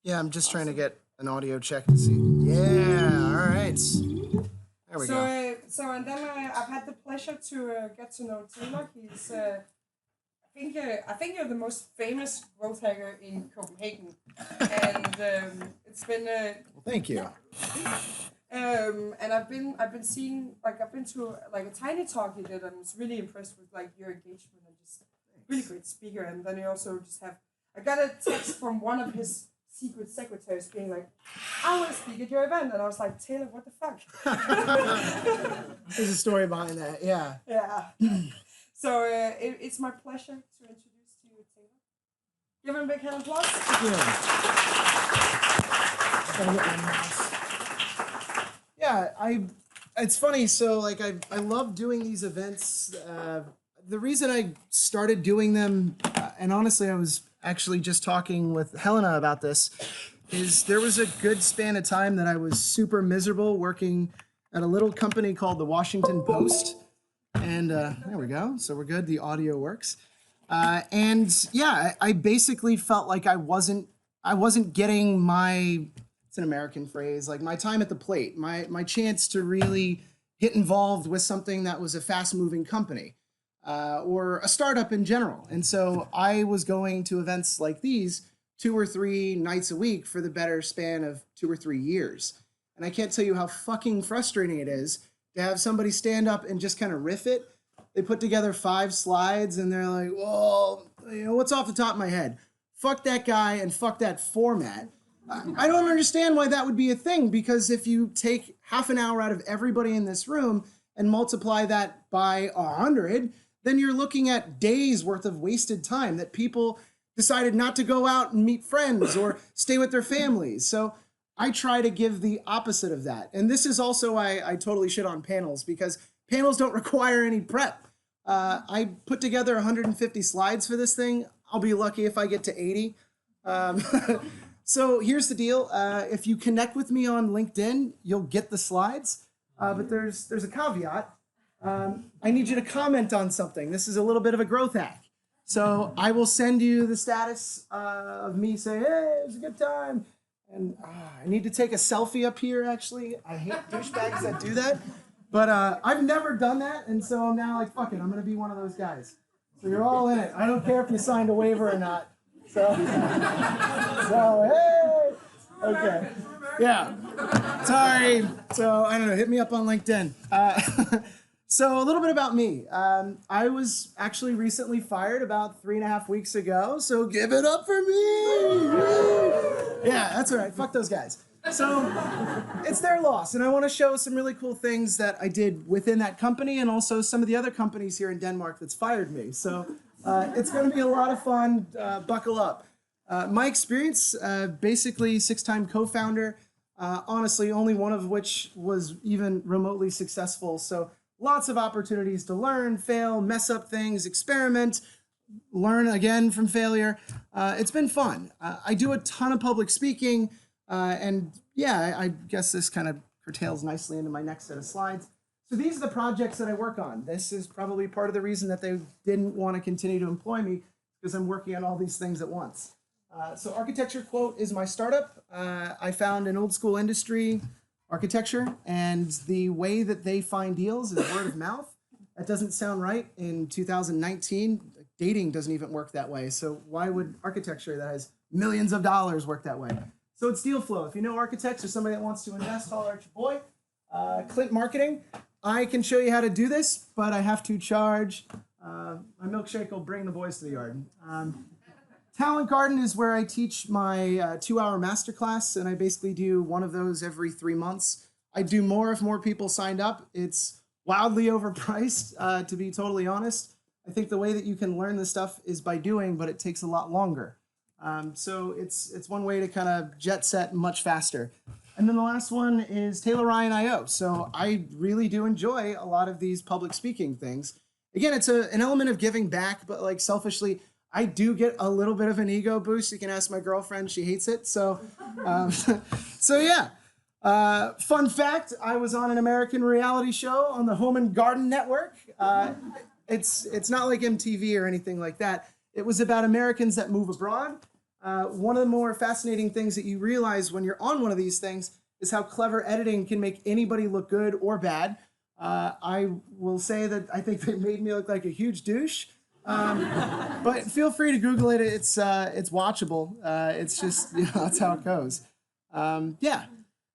Yeah, I'm just trying to get an audio check to see. Yeah, all right. There we go. And then I've had the pleasure to get to know Taylor. He's, I think you're the most famous growth hacker in Copenhagen, and it's been Well, thank you. and I've been seeing I've been to like a tiny talk you did, and I was really impressed with like your engagement and just really great speaker. And then you also just have I got a text from one of his secret secretaries being like, I want to speak at your event, and I was like, Taylor, what the fuck? There's a story behind that. Yeah. Yeah. So it's my pleasure to introduce to you Taylor. Give him a big hand of applause. Gotta get my mouse. Yeah, it's funny. So like I love doing these events. The reason I started doing them, and honestly, I was actually just talking with Helena about this, is there was a good span of time that I was super miserable working at a little company called the Washington Post. And there we go. So we're good. The audio works. And yeah, I basically felt like I wasn't getting my, it's an American phrase, like my time at the plate, my chance to really get involved with something that was a fast moving company. Or a startup in general. And so I was going to events like these 2 or 3 nights a week for the better span of 2 or 3 years. And I can't tell you how fucking frustrating it is to have somebody stand up and just kind of riff it. They put together 5 slides and they're like, well, you know, what's off the top of my head? Fuck that guy and fuck that format. I don't understand why that would be a thing, because if you take half an hour out of everybody in this room and multiply that by 100, then you're looking at days worth of wasted time that people decided not to go out and meet friends or stay with their families. So I try to give the opposite of that. And this is also why I totally shit on panels, because panels don't require any prep. I put together 150 slides for this thing. I'll be lucky if I get to 80. So here's the deal. If you connect with me on LinkedIn, you'll get the slides. But there's a caveat. I need you to comment on something. This is a little bit of a growth hack. So I will send you the status of me saying, hey, it was a good time. And I need to take a selfie up here, actually. I hate douchebags that do that. But I've never done that. And so I'm now like, fuck it, I'm going to be one of those guys. So you're all in it. I don't care if you signed a waiver or not. So hey. Okay. Yeah. Sorry. So I don't know. Hit me up on LinkedIn. So a little bit about me. I was actually recently fired about 3.5 weeks ago. So give it up for me. Yeah, that's all right. Fuck those guys. So it's their loss. And I want to show some really cool things that I did within that company and also some of the other companies here in Denmark that's fired me. So it's going to be a lot of fun. Buckle up. My experience, basically 6-time co-founder, honestly, only one of which was even remotely successful. So lots of opportunities to learn, fail, mess up things, experiment, learn again from failure. It's been fun. I do a ton of public speaking, and yeah, I guess this kind of curtails nicely into my next set of slides. So these are the projects that I work on. This is probably part of the reason that they didn't want to continue to employ me, because I'm working on all these things at once. So Architecture Quote is my startup. I found an old school industry, architecture, and the way that they find deals is word of mouth. That doesn't sound right in 2019. Dating doesn't even work that way. So why would architecture that has millions of dollars work that way? So it's deal flow. If you know architects or somebody that wants to invest, holler at your boy. Clint Marketing. I can show you how to do this, but I have to charge. My milkshake will bring the boys to the yard. Talent Garden is where I teach my 2-hour masterclass, and I basically do one of those every 3 months. I do more if more people signed up. It's wildly overpriced, to be totally honest. I think the way that you can learn this stuff is by doing, but it takes a lot longer. So it's one way to kind of jet set much faster. And then the last one is Taylor Ryan IO. So I really do enjoy a lot of these public speaking things. Again, it's an element of giving back, but like selfishly, I do get a little bit of an ego boost. You can ask my girlfriend; she hates it. So, so yeah. Fun fact: I was on an American reality show on the Home and Garden Network. It's not like MTV or anything like that. It was about Americans that move abroad. one of the more fascinating things that you realize when you're on one of these things is how clever editing can make anybody look good or bad. I will say that I think they made me look like a huge douche. But feel free to Google it. It's watchable. It's just, that's how it goes. Yeah.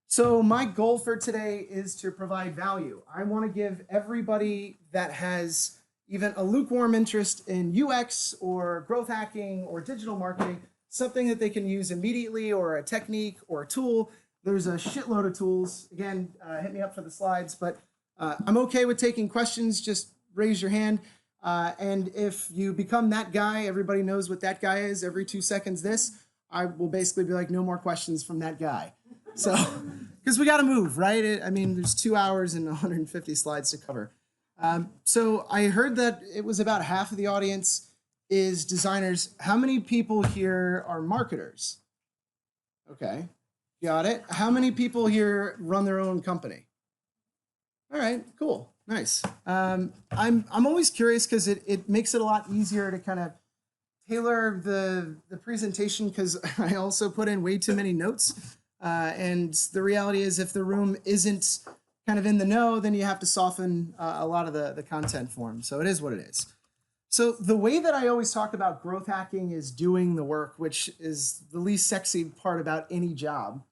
So my goal for today is to provide value. I want to give everybody that has even a lukewarm interest in UX or growth hacking or digital marketing something that they can use immediately, or a technique or a tool. There's a shitload of tools. Again, hit me up for the slides, but I'm okay with taking questions. Just raise your hand. And if you become that guy, everybody knows what that guy is. Every 2 seconds this, I will basically be like, no more questions from that guy. So, because we got to move, right? I mean, there's 2 hours and 150 slides to cover. So I heard that it was about half of the audience is designers. How many people here are marketers? Okay, got it. How many people here run their own company? All right, cool, nice. I'm always curious because it makes it a lot easier to kind of tailor the presentation, because I also put in way too many notes. And the reality is, if the room isn't kind of in the know, then you have to soften a lot of the content form. So it is what it is. So the way that I always talk about growth hacking is doing the work, which is the least sexy part about any job.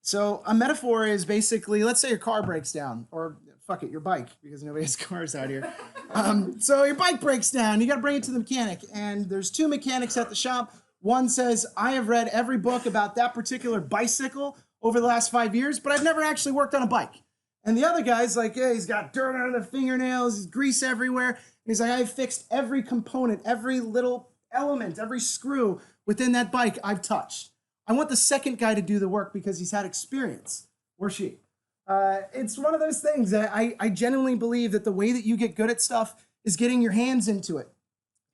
So a metaphor is basically, let's say your car breaks down, or fuck it, your bike, because nobody has cars out here. So your bike breaks down, you got to bring it to the mechanic, and there's 2 mechanics at the shop. One says, I have read every book about that particular bicycle over the last 5 years, but I've never actually worked on a bike. And the other guy's like, yeah, he's got dirt under the fingernails, he's grease everywhere. And he's like, I've fixed every component, every little element, every screw within that bike I've touched. I want the second guy to do the work because he's had experience, or she. It's one of those things that I genuinely believe that the way that you get good at stuff is getting your hands into it,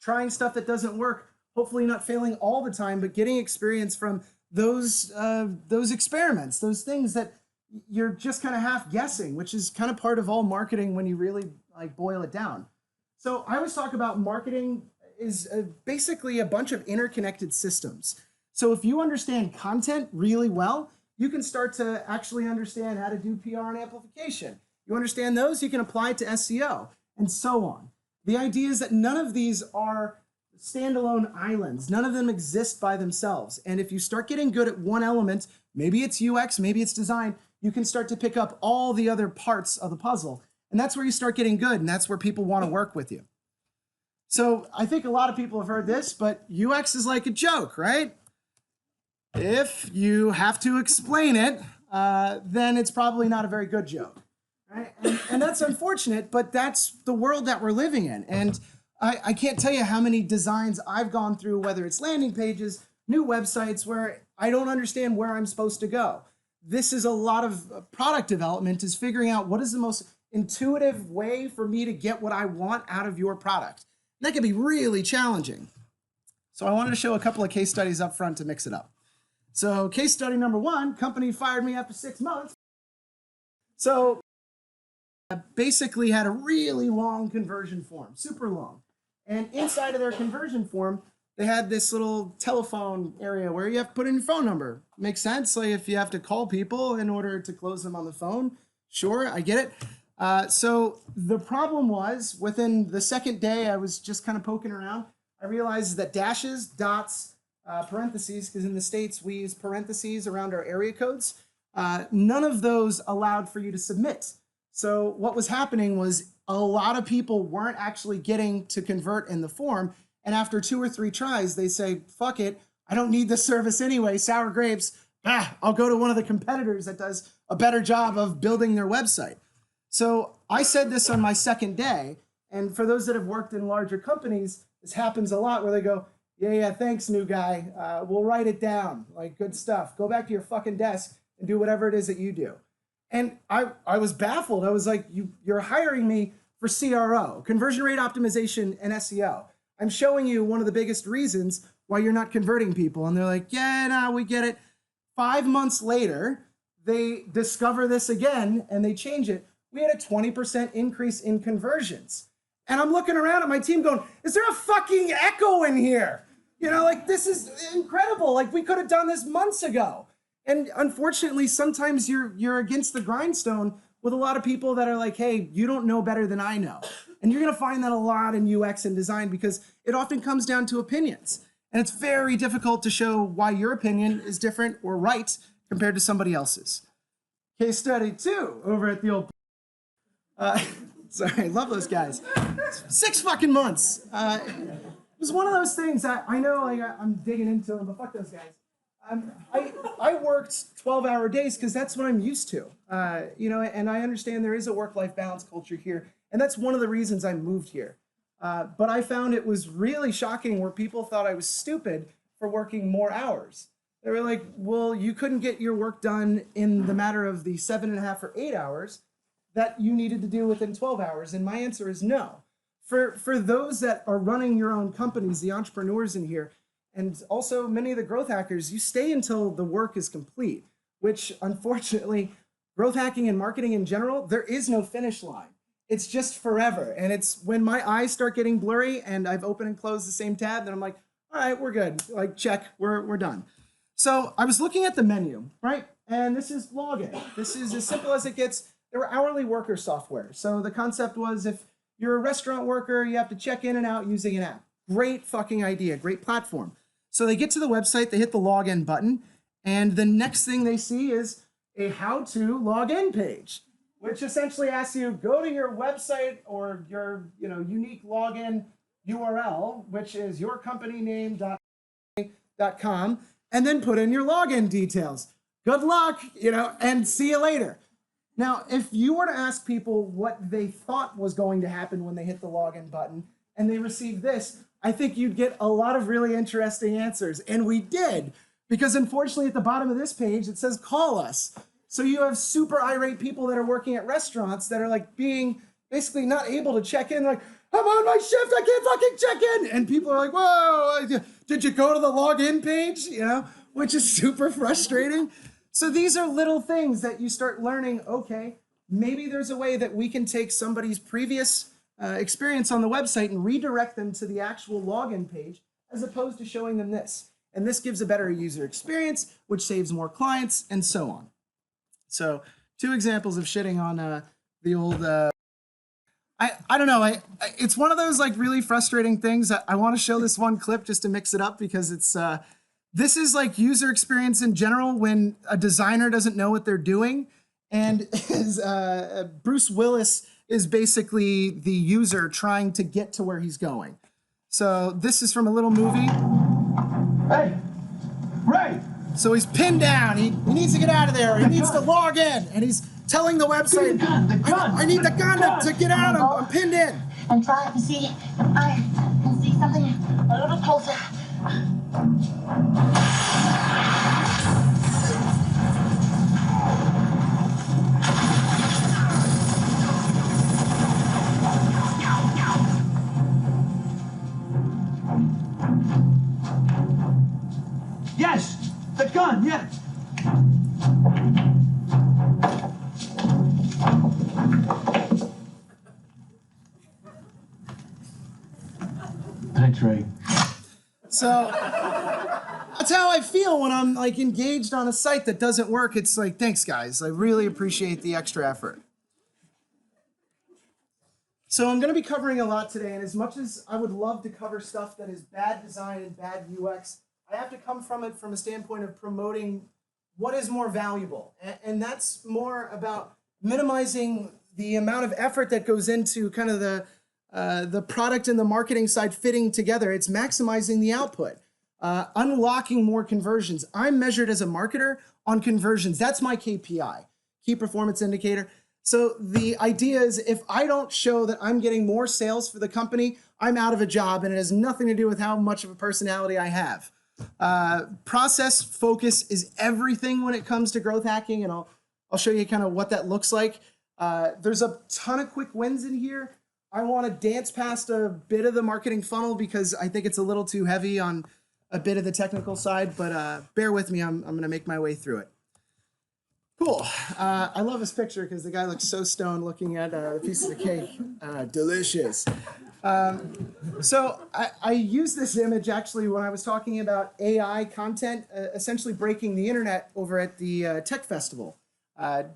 trying stuff that doesn't work, hopefully not failing all the time, but getting experience from those experiments, those things that you're just kind of half guessing, which is kind of part of all marketing when you really like boil it down. So I always talk about marketing is basically a bunch of interconnected systems. So if you understand content really well, you can start to actually understand how to do PR and amplification. You understand those, you can apply it to SEO and so on. The idea is that none of these are standalone islands. None of them exist by themselves. And if you start getting good at one element, maybe it's UX, maybe it's design, you can start to pick up all the other parts of the puzzle. And that's where you start getting good, and that's where people want to work with you. So I think a lot of people have heard this, but UX is like a joke, right? If you have to explain it, then it's probably not a very good joke, right? And that's unfortunate, but that's the world that we're living in. And I can't tell you how many designs I've gone through, whether it's landing pages, new websites, where I don't understand where I'm supposed to go. This is a lot of product development, is figuring out what is the most intuitive way for me to get what I want out of your product. And that can be really challenging. So I wanted to show a couple of case studies up front to mix it up. So case study number 1, company fired me after 6 months. So I basically had a really long conversion form, super long. And inside of their conversion form, they had this little telephone area where you have to put in your phone number. Makes sense, like if you have to call people in order to close them on the phone. Sure, I get it. So the problem was, within the second day, I was just kind of poking around. I realized that dashes, dots, parentheses, because in the States we use parentheses around our area codes. None of those allowed for you to submit. So what was happening was a lot of people weren't actually getting to convert in the form. And after 2 or 3 tries, they say, fuck it, I don't need this service anyway, sour grapes. I'll go to one of the competitors that does a better job of building their website. So I said this on my second day. And for those that have worked in larger companies, this happens a lot where they go, yeah, thanks, new guy. We'll write it down. Like, good stuff. Go back to your fucking desk and do whatever it is that you do. And I was baffled. I was like, you're hiring me for CRO, conversion rate optimization, and SEO. I'm showing you one of the biggest reasons why you're not converting people. And they're like, yeah, no, we get it. 5 months later, they discover this again and they change it. We had a 20% increase in conversions. And I'm looking around at my team going, is there a fucking echo in here? You know, like this is incredible. Like we could have done this months ago. And unfortunately, sometimes you're against the grindstone with a lot of people that are like, hey, you don't know better than I know. And you're going to find that a lot in UX and design because it often comes down to opinions. And it's very difficult to show why your opinion is different or right compared to somebody else's. Case study 2 over at the old... sorry, I love those guys. 6 fucking months. It was one of those things that I know like, I'm digging into them, but fuck those guys. I worked 12-hour days because that's what I'm used to. You know, and I understand there is a work-life balance culture here, and that's one of the reasons I moved here. But I found it was really shocking where people thought I was stupid for working more hours. They were like, well, you couldn't get your work done in the matter of the 7.5 or 8 hours that you needed to do within 12 hours. And my answer is no. For those that are running your own companies, the entrepreneurs in here, and also many of the growth hackers, you stay until the work is complete, which unfortunately, growth hacking and marketing in general, there is no finish line. It's just forever. And it's when my eyes start getting blurry and I've opened and closed the same tab, then I'm like, all right, we're good. Like, check, we're done. So I was looking at the menu, right? And this is login. This is as simple as it gets. There were hourly worker software. So the concept was if you're a restaurant worker, you have to check in and out using an app. Great fucking idea, great platform. So they get to the website, they hit the login button, and the next thing they see is a how-to login page, which essentially asks you, go to your website or your unique login URL, which is yourcompanyname.com, and then put in your login details. Good luck, and see you later. Now, if you were to ask people what they thought was going to happen when they hit the login button and they received this, I think you'd get a lot of really interesting answers. And we did, because unfortunately at the bottom of this page, it says call us. So you have super irate people that are working at restaurants that are like being basically not able to check in, like, I'm on my shift, I can't fucking check in. And people are like, whoa, did you go to the login page? Which is super frustrating. So these are little things that you start learning, okay, maybe there's a way that we can take somebody's previous experience on the website and redirect them to the actual login page as opposed to showing them this. And this gives a better user experience, which saves more clients and so on. So 2 examples of shitting on the old... I don't know. It's one of those like really frustrating things. I want to show this one clip just to mix it up because it's... This is like user experience in general when a designer doesn't know what they're doing. And Bruce Willis is basically the user trying to get to where he's going. So this is from a little movie. Hey, Ray! So he's pinned down. He needs to get out of there. He needs to log in. And he's telling the website, the gun. I need the gun to get out. I'm pinned in. And try to see if I can see something a little closer. Yes, the gun, yes. Thanks, Ray. So that's how I feel when I'm like engaged on a site that doesn't work. It's like, thanks guys. I really appreciate the extra effort. So I'm going to be covering a lot today. And as much as I would love to cover stuff that is bad design and bad UX, I have to come from it from a standpoint of promoting what is more valuable. And that's more about minimizing the amount of effort that goes into kind of the product and the marketing side fitting together. It's maximizing the output, unlocking more conversions. I'm measured as a marketer on conversions. That's my KPI, key performance indicator. So the idea is if I don't show that I'm getting more sales for the company, I'm out of a job, and it has nothing to do with how much of a personality I have. Process focus is everything when it comes to growth hacking, and I'll show you kind of what that looks like. There's a ton of quick wins in here. I want to dance past a bit of the marketing funnel because I think it's a little too heavy on a bit of the technical side, but bear with me. I'm going to make my way through it. Cool. I love this picture because the guy looks so stoned looking at pieces of cake. Delicious. So I used this image actually when I was talking about AI content, essentially breaking the internet over at the Tech Festival.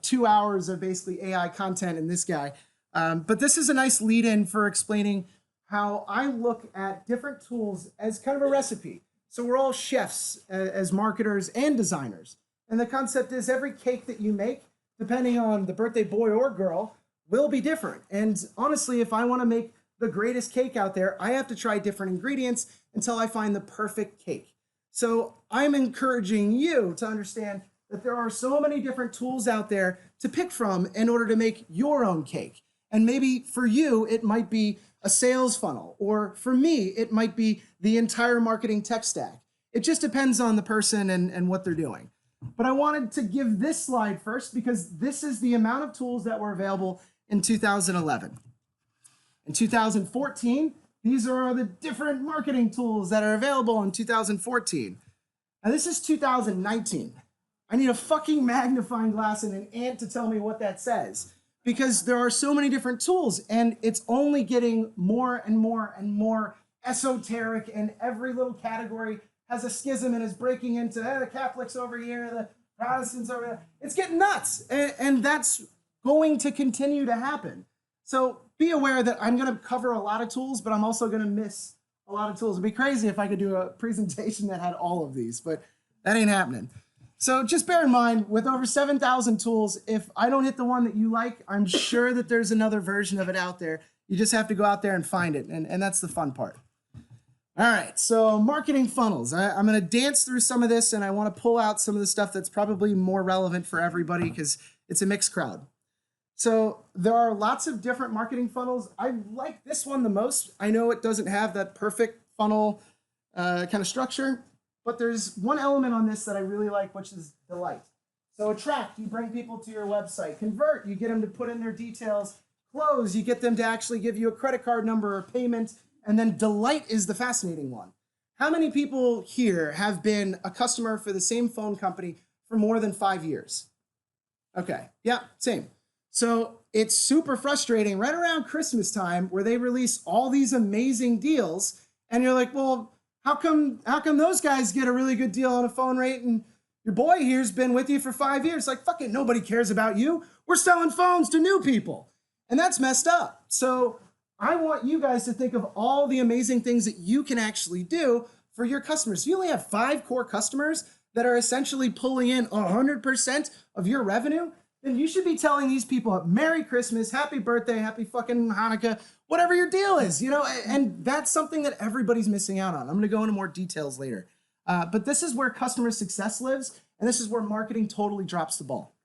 2 hours of basically AI content in this guy. But this is a nice lead-in for explaining how I look at different tools as kind of a recipe. So we're all chefs as marketers and designers. And the concept is every cake that you make, depending on the birthday boy or girl, will be different. And honestly, if I want to make the greatest cake out there, I have to try different ingredients until I find the perfect cake. So I'm encouraging you to understand that there are so many different tools out there to pick from in order to make your own cake. And maybe for you, it might be a sales funnel, or for me, it might be the entire marketing tech stack. It just depends on the person and what they're doing. But I wanted to give this slide first because this is the amount of tools that were available in 2011. In 2014, these are the different marketing tools that are available in 2014. Now this is 2019. I need a fucking magnifying glass and an ant to tell me what that says, because there are so many different tools and it's only getting more and more and more esoteric, and every little category has a schism and is breaking into the Catholics over here, the Protestants over there. It's getting nuts, and that's going to continue to happen. So be aware that I'm going to cover a lot of tools, but I'm also going to miss a lot of tools. It'd be crazy if I could do a presentation that had all of these, but that ain't happening. So just bear in mind, with over 7,000 tools, if I don't hit the one that you like, I'm sure that there's another version of it out there. You just have to go out there and find it, and that's the fun part. All right, so marketing funnels. I'm going to dance through some of this, and I want to pull out some of the stuff that's probably more relevant for everybody because it's a mixed crowd. So there are lots of different marketing funnels. I like this one the most. I know it doesn't have that perfect funnel kind of structure, but there's one element on this that I really like, which is delight. So attract, you bring people to your website. Convert, you get them to put in their details. Close, you get them to actually give you a credit card number or payment. And then delight is the fascinating one. How many people here have been a customer for the same phone company for more than 5 years? Okay, yeah, same. So it's super frustrating right around Christmas time where they release all these amazing deals, and you're like, well, how come those guys get a really good deal on a phone rate and your boy here's been with you for 5 years? Like, fuck it, nobody cares about you. We're selling phones to new people. And that's messed up. So I want you guys to think of all the amazing things that you can actually do for your customers. If you only have 5 core customers that are essentially pulling in 100% of your revenue, then you should be telling these people Merry Christmas, Happy Birthday, Happy fucking Hanukkah, whatever your deal is, you know, and that's something that everybody's missing out on. I'm going to go into more details later. But this is where customer success lives, and this is where marketing totally drops the ball.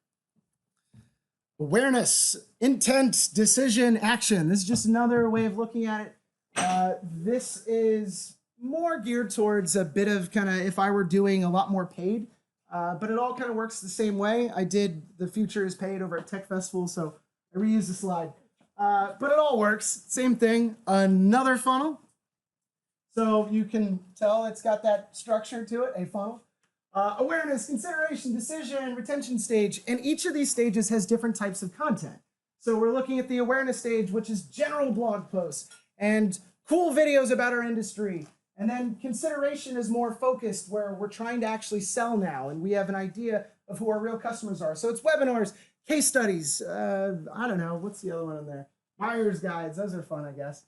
Awareness, intent, decision, action. This is just another way of looking at it. This is more geared towards a bit of kind of if I were doing a lot more paid. But it all kind of works the same way. I did the future is paid over at Tech Festival, so I reused the slide. But it all works. Same thing. Another funnel. So you can tell it's got that structure to it, a funnel. Awareness, consideration, decision, retention stage. And each of these stages has different types of content. So we're looking at the awareness stage, which is general blog posts and cool videos about our industry. And then consideration is more focused, where we're trying to actually sell now, and we have an idea of who our real customers are. So it's webinars, case studies, I don't know, what's the other one in there? Buyer's guides, those are fun, I guess.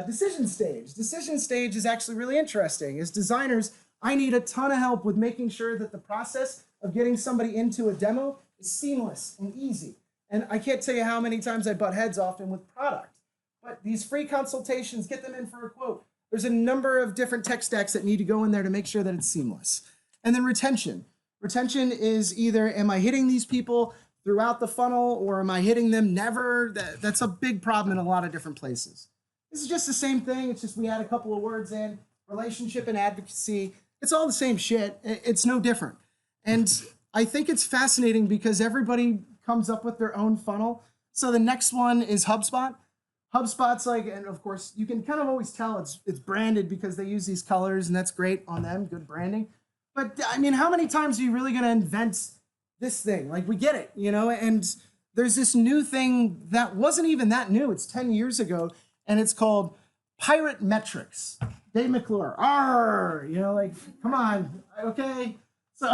Decision stage. Decision stage is actually really interesting. As designers, I need a ton of help with making sure that the process of getting somebody into a demo is seamless and easy. And I can't tell you how many times I butt heads often with product. But these free consultations, get them in for a quote. There's a number of different tech stacks that need to go in there to make sure that it's seamless. And then retention. Retention is either, am I hitting these people throughout the funnel, or am I hitting them never? That's a big problem in a lot of different places. This is just the same thing. It's just we add a couple of words in. Relationship and advocacy. It's all the same shit. It's no different. And I think it's fascinating because everybody comes up with their own funnel. So the next one is HubSpot. HubSpot's like, and of course, you can kind of always tell it's branded because they use these colors, and that's great on them, good branding. But I mean, how many times are you really going to invent this thing? Like, we get it, you know? And there's this new thing that wasn't even that new. It's 10 years ago, and it's called pirate metrics. Dave McClure, arr, you know, like, come on, okay? So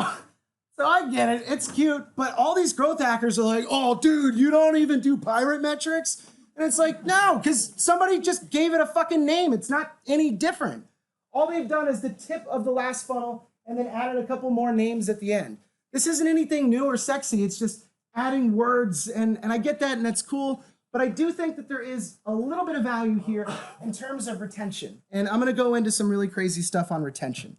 I get it, it's cute, but all these growth hackers are like, oh, dude, you don't even do pirate metrics? And it's like, no, because somebody just gave it a fucking name. It's not any different. All they've done is the tip of the last funnel and then added a couple more names at the end. This isn't anything new or sexy. It's just adding words, and I get that, and that's cool. But I do think that there is a little bit of value here in terms of retention. And I'm going to go into some really crazy stuff on retention.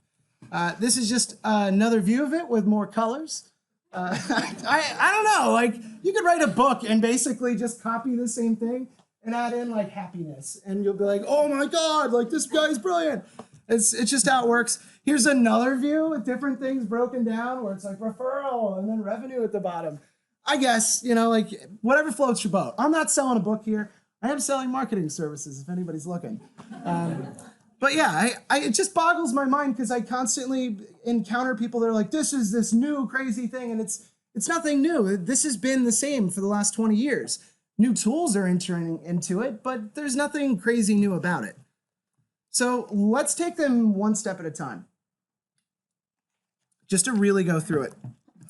This is just another view of it with more colors. I don't know, like, you could write a book and basically just copy the same thing and add in like happiness, and you'll be like, oh my God, like this guy's brilliant. It's just how it works. Here's another view with different things broken down where it's like referral and then revenue at the bottom. I guess, you know, like whatever floats your boat. I'm not selling a book here. I am selling marketing services if anybody's looking. But yeah, it just boggles my mind because I constantly encounter people that are like, this is this new crazy thing, and it's nothing new. This has been the same for the last 20 years. New tools are entering into it, but there's nothing crazy new about it. So let's take them one step at a time, just to really go through it.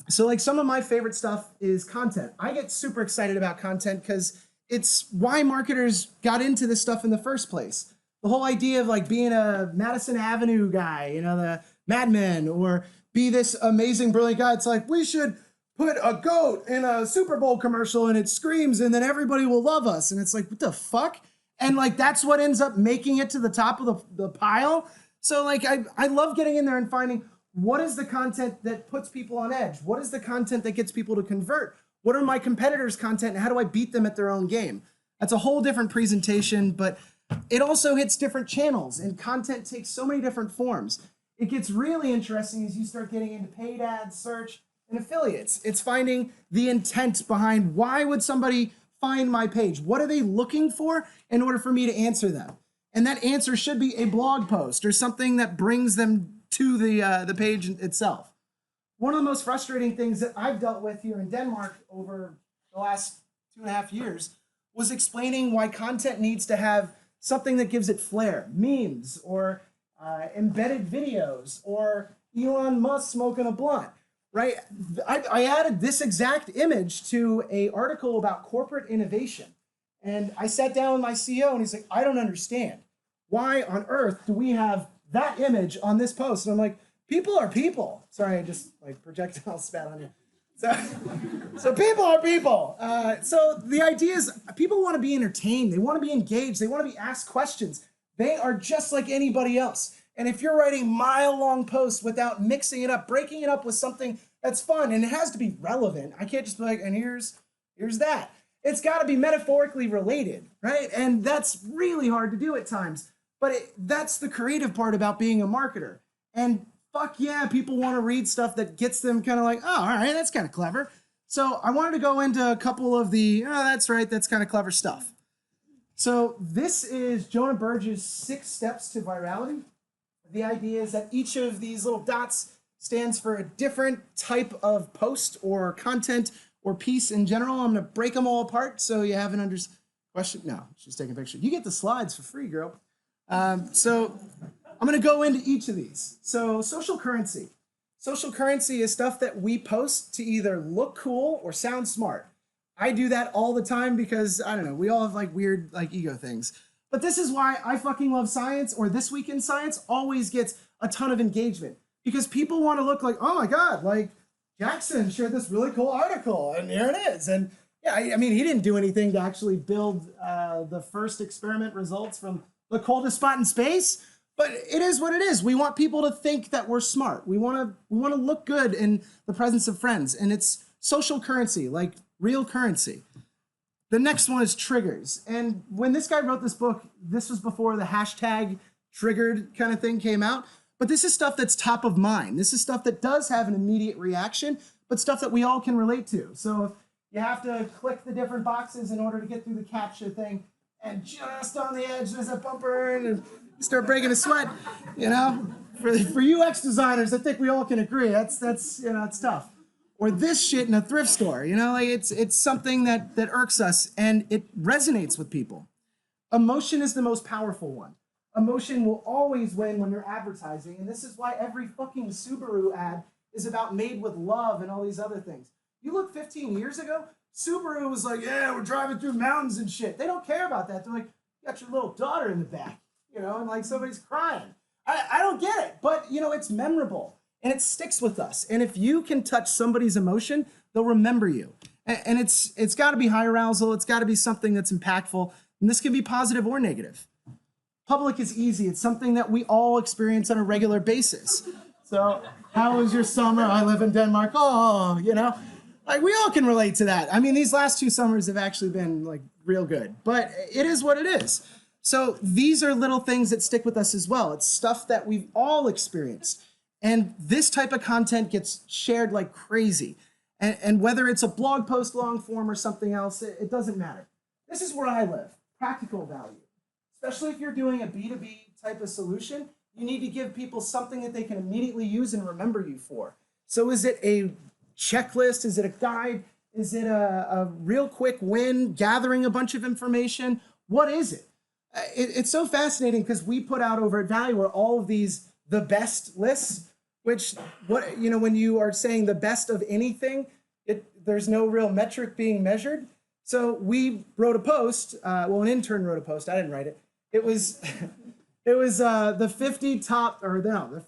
So like some of my favorite stuff is content. I get super excited about content because it's why marketers got into this stuff in the first place. The whole idea of like being a Madison Avenue guy, you know, the Mad Men, or be this amazing, brilliant guy. It's like, we should put a goat in a Super Bowl commercial and it screams and then everybody will love us. And it's like, what the fuck? And like, that's what ends up making it to the top of the pile. So like, I love getting in there and finding what is the content that puts people on edge? What is the content that gets people to convert? What are my competitors' content and how do I beat them at their own game? That's a whole different presentation, but it also hits different channels, and content takes so many different forms. It gets really interesting as you start getting into paid ads, search, and affiliates. It's finding the intent behind why would somebody find my page? What are they looking for in order for me to answer them? And that answer should be a blog post or something that brings them to the page itself. One of the most frustrating things that I've dealt with here in Denmark over the last 2.5 years was explaining why content needs to have something that gives it flair, memes, or embedded videos, or Elon Musk smoking a blunt, right? I added this exact image to an article about corporate innovation. And I sat down with my CEO and he's like, I don't understand. Why on earth do we have that image on this post? And I'm like, people are people. Sorry, I just like projectile spat on you. So people are people. So the idea is people want to be entertained. They want to be engaged. They want to be asked questions. They are just like anybody else. And if you're writing mile-long posts without mixing it up, breaking it up with something that's fun, and it has to be relevant. I can't just be like, and here's that. It's got to be metaphorically related, right? And that's really hard to do at times. But that's the creative part about being a marketer. And fuck yeah, people want to read stuff that gets them kind of like, oh, all right, that's kind of clever. So I wanted to go into a couple of the, oh, that's right, that's kind of clever stuff. So this is Jonah Berge's 6 steps to virality. The idea is that each of these little dots stands for a different type of post or content or piece in general. I'm going to break them all apart so you have an question. No, she's taking a picture. You get the slides for free, girl. So I'm going to go into each of these. So social currency. Social currency is stuff that we post to either look cool or sound smart. I do that all the time because, I don't know, we all have like weird like ego things. But this is why I fucking love science, or This Week in Science always gets a ton of engagement. Because people want to look like, oh my God, like Jackson shared this really cool article and here it is. And yeah, I mean, he didn't do anything to actually build the first experiment results from the coldest spot in space. But it is what it is. We want people to think that we're smart. We want to look good in the presence of friends. And it's social currency, like real currency. The next one is triggers. And when this guy wrote this book, this was before the hashtag triggered kind of thing came out. But this is stuff that's top of mind. This is stuff that does have an immediate reaction, but stuff that we all can relate to. So if you have to click the different boxes in order to get through the CAPTCHA thing, and just on the edge there's a bumper and you start breaking a sweat, you know? For UX designers, I think we all can agree that's you know, it's tough. Or this shit in a thrift store, you know, like it's something that irks us and it resonates with people. Emotion is the most powerful one. Emotion will always win when you're advertising, and this is why every fucking Subaru ad is about made with love and all these other things. You look 15 years ago, Subaru was like, yeah, we're driving through mountains and shit. They don't care about that. They're like, you got your little daughter in the back, and like somebody's crying. I don't get it, but it's memorable and it sticks with us. And if you can touch somebody's emotion, they'll remember you. And it's got to be high arousal. It's got to be something that's impactful, and this can be positive or negative. Public is easy. It's something that we all experience on a regular basis. So, how was your summer? I live in Denmark. Oh, like we all can relate to that. I mean, these last 2 summers have actually been like real good, but it is what it is. So these are little things that stick with us as well. It's stuff that we've all experienced. And this type of content gets shared like crazy. And whether it's a blog post, long form, or something else, it doesn't matter. This is where I live, practical value. Especially if you're doing a B2B type of solution, you need to give people something that they can immediately use and remember you for. So is it a checklist? Is it a guide? Is it a real quick win, gathering a bunch of information? What is it? It's so fascinating because we put out over at Value all of these the best lists, which when you are saying the best of anything, there's no real metric being measured. So we wrote a post. An intern wrote a post. I didn't write it. It was the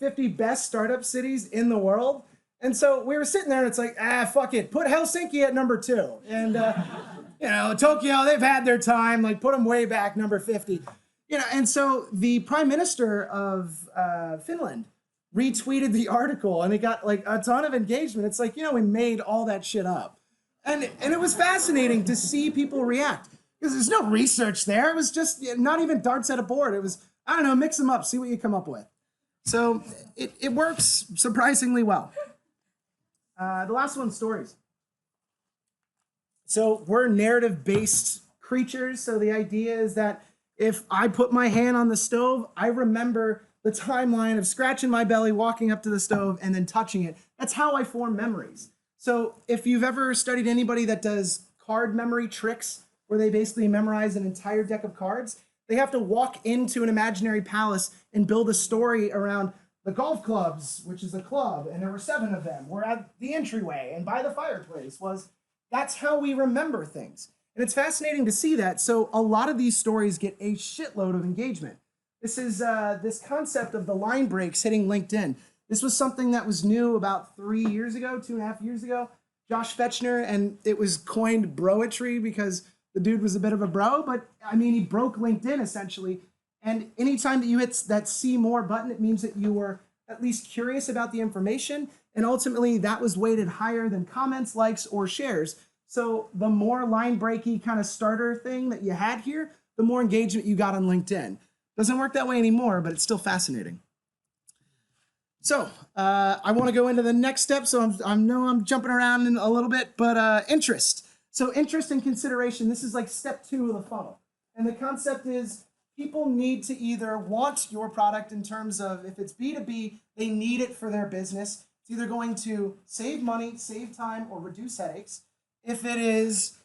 50 best startup cities in the world. And so we were sitting there and it's like, fuck it. Put Helsinki at number 2. And, Tokyo, they've had their time. Like, put them way back, number 50. And so the prime minister of Finland retweeted the article and it got like a ton of engagement. It's like, we made all that shit up. And it was fascinating to see people react because there's no research there. It was just not even darts at a board. It was, I don't know, mix them up, see what you come up with. So it works surprisingly well. The last one, stories. So we're narrative-based creatures. So the idea is that if I put my hand on the stove, I remember the timeline of scratching my belly, walking up to the stove, and then touching it. That's how I form memories. So if you've ever studied anybody that does card memory tricks, where they basically memorize an entire deck of cards, they have to walk into an imaginary palace and build a story around the golf clubs, which is a club, and there were 7 of them. We're at the entryway, and by the fireplace that's how we remember things. And it's fascinating to see that. So a lot of these stories get a shitload of engagement. This is this concept of the line breaks hitting LinkedIn. This was something that was new about 3 years ago, 2.5 years ago. Josh Fetchner, and it was coined broetry because the dude was a bit of a bro, but I mean, he broke LinkedIn essentially. And anytime that you hit that see more button, it means that you were at least curious about the information. And ultimately that was weighted higher than comments, likes, or shares. So the more line breaky kind of starter thing that you had here, the more engagement you got on LinkedIn. Doesn't work that way anymore, but it's still fascinating. So I want to go into the next step. So I know I'm jumping around in a little bit, but interest. So interest and consideration, this is like step 2 of the funnel. And the concept is people need to either want your product in terms of if it's B2B, they need it for their business. It's either going to save money, save time, or reduce headaches. If it is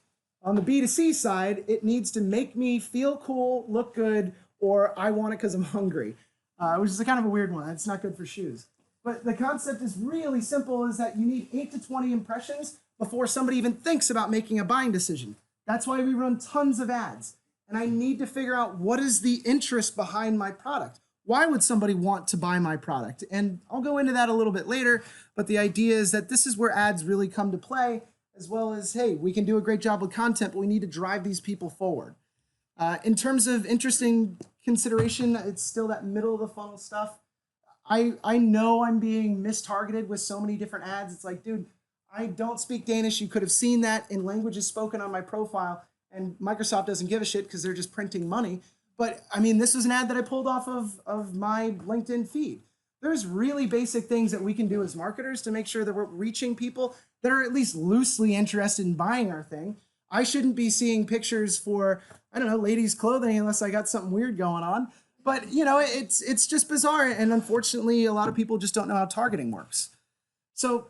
on the B2C side, it needs to make me feel cool, look good, or I want it because I'm hungry, which is a kind of a weird one. It's not good for shoes. But the concept is really simple, is that you need 8 to 20 impressions before somebody even thinks about making a buying decision. That's why we run tons of ads. And I need to figure out what is the interest behind my product. Why would somebody want to buy my product? And I'll go into that a little bit later, but the idea is that this is where ads really come to play, as well as, hey, we can do a great job with content, but we need to drive these people forward. In terms of interesting consideration, it's still that middle of the funnel stuff. I know I'm being mistargeted with so many different ads. It's like, dude, I don't speak Danish. You could have seen that in languages spoken on my profile, and Microsoft doesn't give a shit because they're just printing money. But I mean, this was an ad that I pulled off of my LinkedIn feed. There's really basic things that we can do as marketers to make sure that we're reaching people that are at least loosely interested in buying our thing. I shouldn't be seeing pictures for, I don't know, ladies' clothing unless I got something weird going on. But, it's just bizarre. And unfortunately, a lot of people just don't know how targeting works. So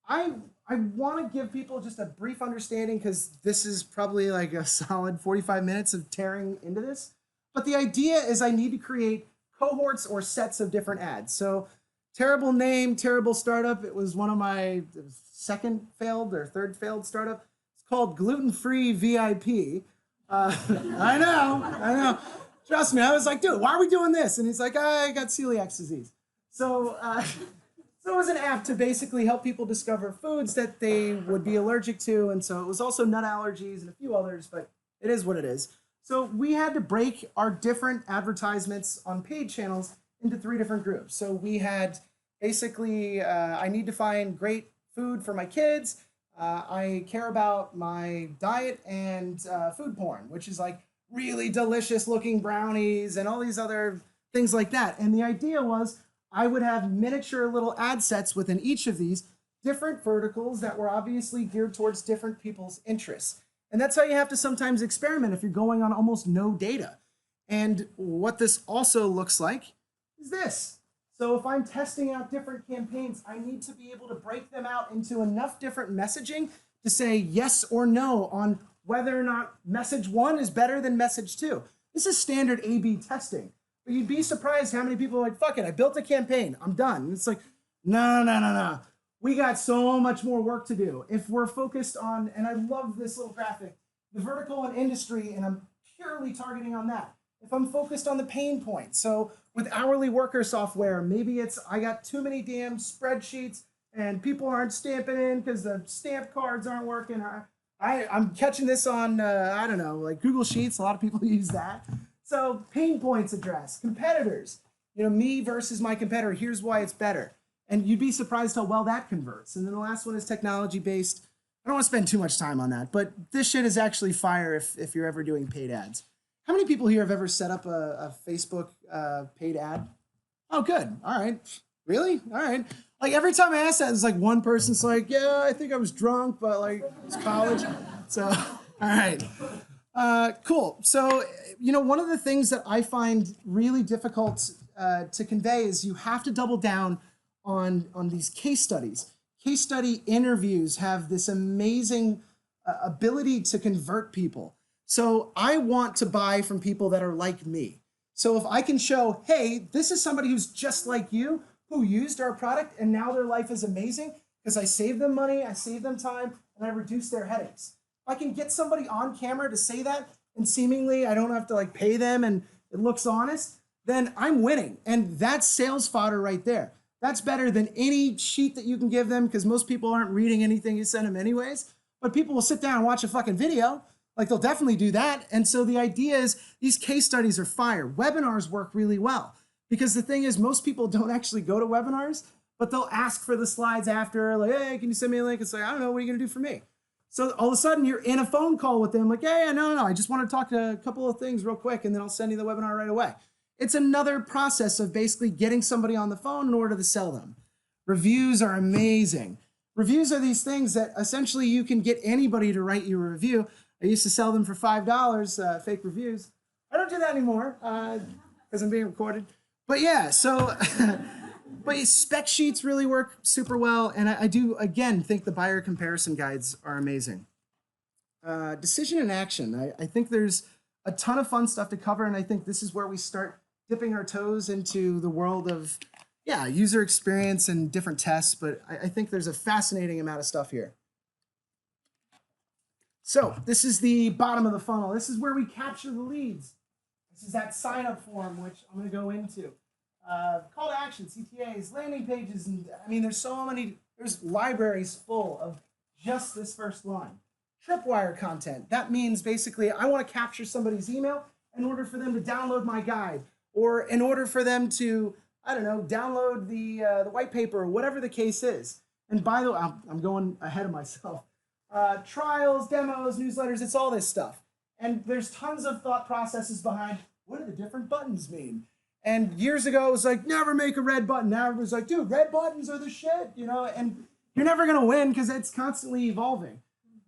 I want to give people just a brief understanding, because this is probably like a solid 45 minutes of tearing into this. But the idea is I need to create cohorts or sets of different ads. So terrible name, terrible startup. It was one of my second failed or third failed startup. It's called Gluten-Free VIP. I know. Trust me, I was like, dude, why are we doing this? And he's like, I got celiac disease. So it was an app to basically help people discover foods that they would be allergic to. And so it was also nut allergies and a few others, but it is what it is. So we had to break our different advertisements on paid channels into 3 different groups. So we had basically, I need to find great food for my kids. I care about my diet and food porn, which is like really delicious looking brownies and all these other things like that. And the idea was I would have miniature little ad sets within each of these different verticals that were obviously geared towards different people's interests. And that's how you have to sometimes experiment if you're going on almost no data. And what this also looks like is this. So if I'm testing out different campaigns, I need to be able to break them out into enough different messaging to say yes or no on whether or not message 1 is better than message 2. This is standard A/B testing. But you'd be surprised how many people are like, fuck it, I built a campaign, I'm done. And it's like, no. We got so much more work to do. If we're focused on, and I love this little graphic, the vertical and industry, and I'm purely targeting on that. If I'm focused on the pain points, so with hourly worker software, maybe it's I got too many damn spreadsheets and people aren't stamping in because the stamp cards aren't working. I'm catching this on, I don't know, like Google Sheets. A lot of people use that. So pain points addressed, competitors, me versus my competitor. Here's why it's better. And you'd be surprised how well that converts. And then the last one is technology-based. I don't want to spend too much time on that, but this shit is actually fire if you're ever doing paid ads. How many people here have ever set up a Facebook paid ad? Oh, good. All right. Really? All right. Like every time I ask that, it's like one person's like, yeah, I think I was drunk, but like it's college. So, all right. Cool. So, one of the things that I find really difficult to convey is you have to double down on these case studies. Case study interviews have this amazing ability to convert people. So I want to buy from people that are like me. So if I can show, hey, this is somebody who's just like you, who used our product and now their life is amazing because I saved them money, I saved them time, and I reduced their headaches. If I can get somebody on camera to say that and seemingly I don't have to like pay them and it looks honest, then I'm winning. And that's sales fodder right there. That's better than any sheet that you can give them because most people aren't reading anything you send them anyways. But people will sit down and watch a fucking video. Like they'll definitely do that. And so the idea is these case studies are fire. Webinars work really well because the thing is most people don't actually go to webinars, but they'll ask for the slides after like, hey, can you send me a link? It's like, I don't know, what are you gonna do for me? So all of a sudden you're in a phone call with them like, hey, no, I just want to talk to a couple of things real quick and then I'll send you the webinar right away. It's another process of basically getting somebody on the phone in order to sell them. Reviews are amazing. Reviews are these things that essentially you can get anybody to write you a review. I used to sell them for $5, fake reviews. I don't do that anymore because I'm being recorded. But yeah, so, but spec sheets really work super well. And I do, again, think the buyer comparison guides are amazing. Decision and action. I think there's a ton of fun stuff to cover. And I think this is where we start dipping our toes into the world of, user experience and different tests. But I think there's a fascinating amount of stuff here. So this is the bottom of the funnel. This is where we capture the leads. This is that sign-up form, which I'm going to go into. Call to action, CTAs, landing pages, and I mean, there's so many, there's libraries full of just this first line. Tripwire content. That means basically I want to capture somebody's email in order for them to download my guide, or in order for them to, I don't know, download the white paper, or whatever the case is. And by the way, I'm going ahead of myself. Trials, demos, newsletters, it's all this stuff. And there's tons of thought processes behind what do the different buttons mean? And years ago, it was like, never make a red button. Now everyone's like, dude, red buttons are the shit, and you're never going to win because it's constantly evolving.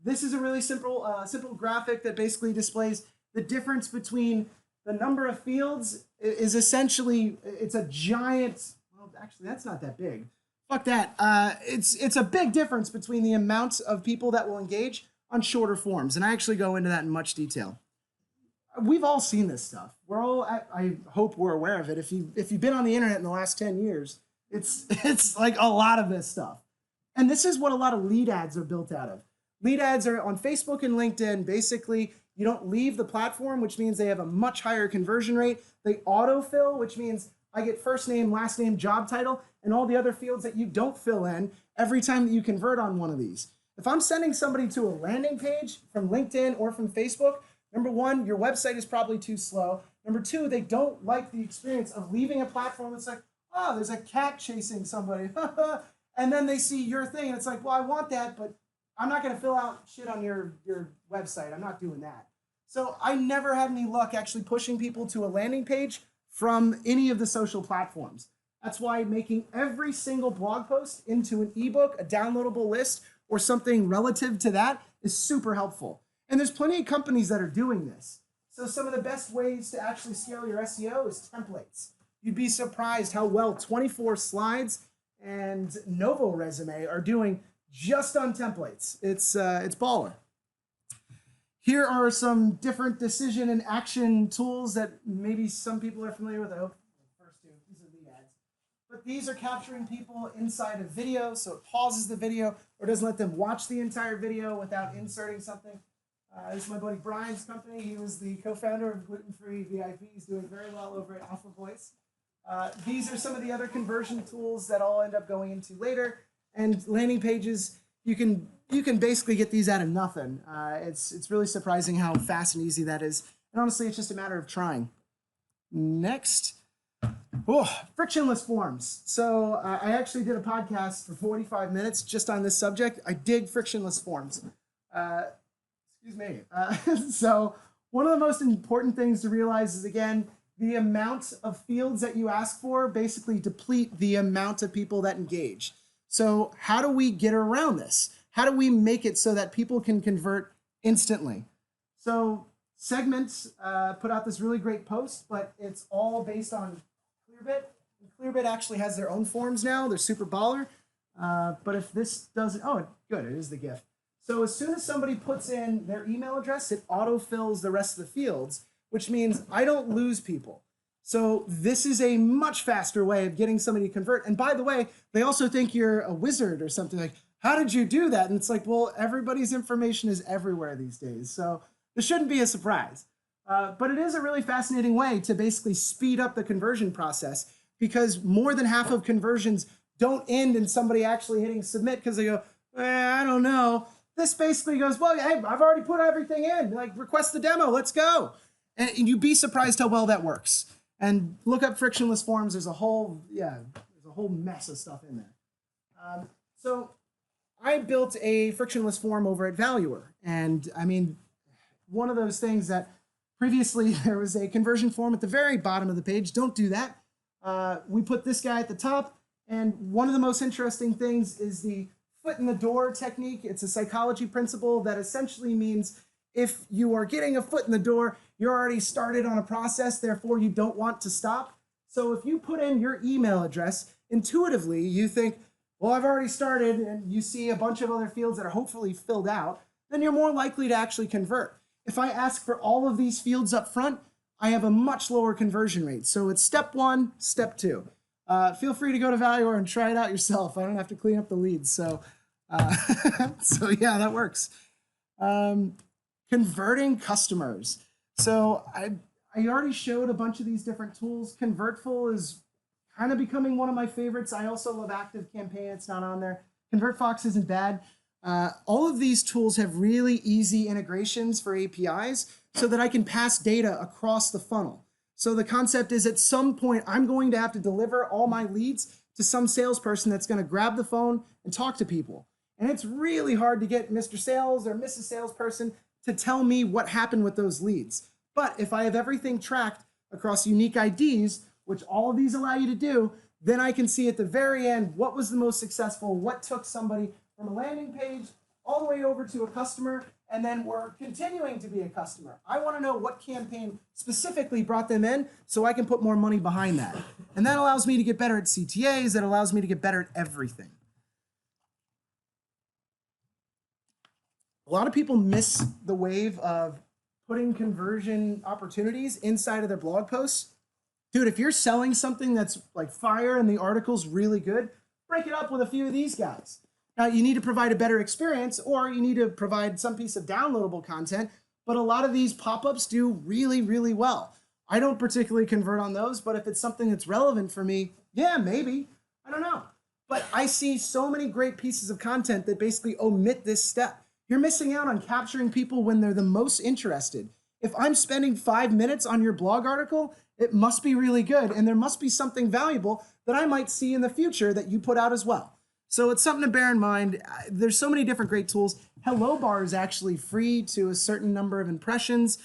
This is a really simple graphic that basically displays the difference between the number of fields is essentially, it's a giant, well, actually, that's not that big. Fuck that. It's a big difference between the amount of people that will engage on shorter forms. And I actually go into that in much detail. we've all seen this stuff. We're all, I hope we're aware of it. If you've been on the internet in the last 10 years, it's like a lot of this stuff. And this is what a lot of lead ads are built out of. Lead ads are on Facebook and LinkedIn. Basically, you don't leave the platform, which means they have a much higher conversion rate. They autofill, which means I get first name, last name, job title, and all the other fields that you don't fill in every time that you convert on one of these. If I'm sending somebody to a landing page from LinkedIn or from Facebook, number one, your website is probably too slow. Number two, they don't like the experience of leaving a platform that's like, oh, there's a cat chasing somebody. And then they see your thing and it's like, well, I want that, but I'm not going to fill out shit on your website. I'm not doing that. So I never had any luck actually pushing people to a landing page from any of the social platforms. That's why making every single blog post into an ebook, a downloadable list, or something relative to that is super helpful. And there's plenty of companies that are doing this. So some of the best ways to actually scale your SEO is templates. You'd be surprised how well 24 Slides and Novo Resume are doing just on templates. It's baller. Here are some different decision and action tools that maybe some people are familiar with. I hope the first two, these are the ads. But these are capturing people inside a video, so it pauses the video or doesn't let them watch the entire video without inserting something. This is my buddy Brian's company. He was the co-founder of Gluten-Free VIP. He's doing very well over at Alpha Voice. These are some of the other conversion tools that I'll end up going into later. And landing pages, you can basically get these out of nothing. It's really surprising how fast and easy that is. And honestly, it's just a matter of trying. Next. Oh, frictionless forms. So I actually did a podcast for 45 minutes just on this subject. I dig frictionless forms. Excuse me. So one of the most important things to realize is, again, the amount of fields that you ask for basically deplete the amount of people that engage. So how do we get around this? How do we make it so that people can convert instantly? So Segments put out this really great post, but it's all based on Clearbit. Clearbit actually has their own forms now. They're super baller. But if this doesn't, oh, good, it is the GIF. So as soon as somebody puts in their email address, it autofills the rest of the fields, which means I don't lose people. So this is a much faster way of getting somebody to convert. And by the way, they also think you're a wizard or something like, how did you do that? And it's like, well, everybody's information is everywhere these days. So this shouldn't be a surprise. But it is a really fascinating way to basically speed up the conversion process, because more than half of conversions don't end in somebody actually hitting submit because they go, I don't know. This basically goes, well, hey, I've already put everything in. Like, request the demo, let's go. And you'd be surprised how well that works. And look up frictionless forms. There's a whole mess of stuff in there. So I built a frictionless form over at Valuer. And I mean, one of those things that previously there was a conversion form at the very bottom of the page. Don't do that. We put this guy at the top. And one of the most interesting things is the foot in the door technique. It's a psychology principle that essentially means if you are getting a foot in the door, you're already started on a process, therefore you don't want to stop. So if you put in your email address, intuitively you think, well, I've already started, and you see a bunch of other fields that are hopefully filled out, then you're more likely to actually convert. If I ask for all of these fields up front, I have a much lower conversion rate. So it's step one, step two. Feel free to go to Valuer and try it out yourself. I don't have to clean up the leads. So, so yeah, that works. Converting customers. So I already showed a bunch of these different tools. Convertful is kind of becoming one of my favorites. I also love ActiveCampaign. It's not on there. ConvertFox isn't bad. All of these tools have really easy integrations for APIs so that I can pass data across the funnel. So the concept is at some point, I'm going to have to deliver all my leads to some salesperson that's going to grab the phone and talk to people. And it's really hard to get Mr. Sales or Mrs. Salesperson to tell me what happened with those leads. But if I have everything tracked across unique IDs, which all of these allow you to do, then I can see at the very end what was the most successful, what took somebody from a landing page all the way over to a customer, and then we're continuing to be a customer. I want to know what campaign specifically brought them in so I can put more money behind that. And that allows me to get better at CTAs, that allows me to get better at everything. A lot of people miss the wave of putting conversion opportunities inside of their blog posts. Dude, if you're selling something that's like fire and the article's really good, break it up with a few of these guys. Now, you need to provide a better experience, or you need to provide some piece of downloadable content, but a lot of these pop-ups do really, really well. I don't particularly convert on those, but if it's something that's relevant for me, yeah, maybe. I don't know. But I see so many great pieces of content that basically omit this step. You're missing out on capturing people when they're the most interested. If I'm spending 5 minutes on your blog article, it must be really good, and there must be something valuable that I might see in the future that you put out as well. So it's something to bear in mind. There's so many different great tools. Hello Bar is actually free to a certain number of impressions.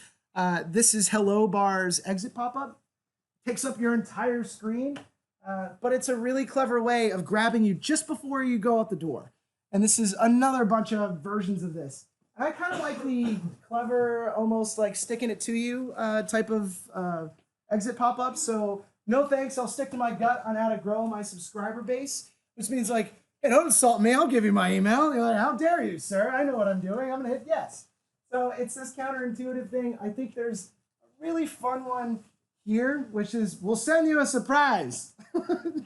This is Hello Bar's exit pop-up. Takes up your entire screen, but it's a really clever way of grabbing you just before you go out the door. And this is another bunch of versions of this. And I kind of like the clever, almost like sticking it to you type of exit pop-up. So no thanks, I'll stick to my gut on how to grow my subscriber base, which means like, hey, don't insult me, I'll give you my email. You're like, how dare you, sir? I know what I'm doing, I'm gonna hit yes. So it's this counterintuitive thing. I think there's a really fun one here, which is, we'll send you a surprise.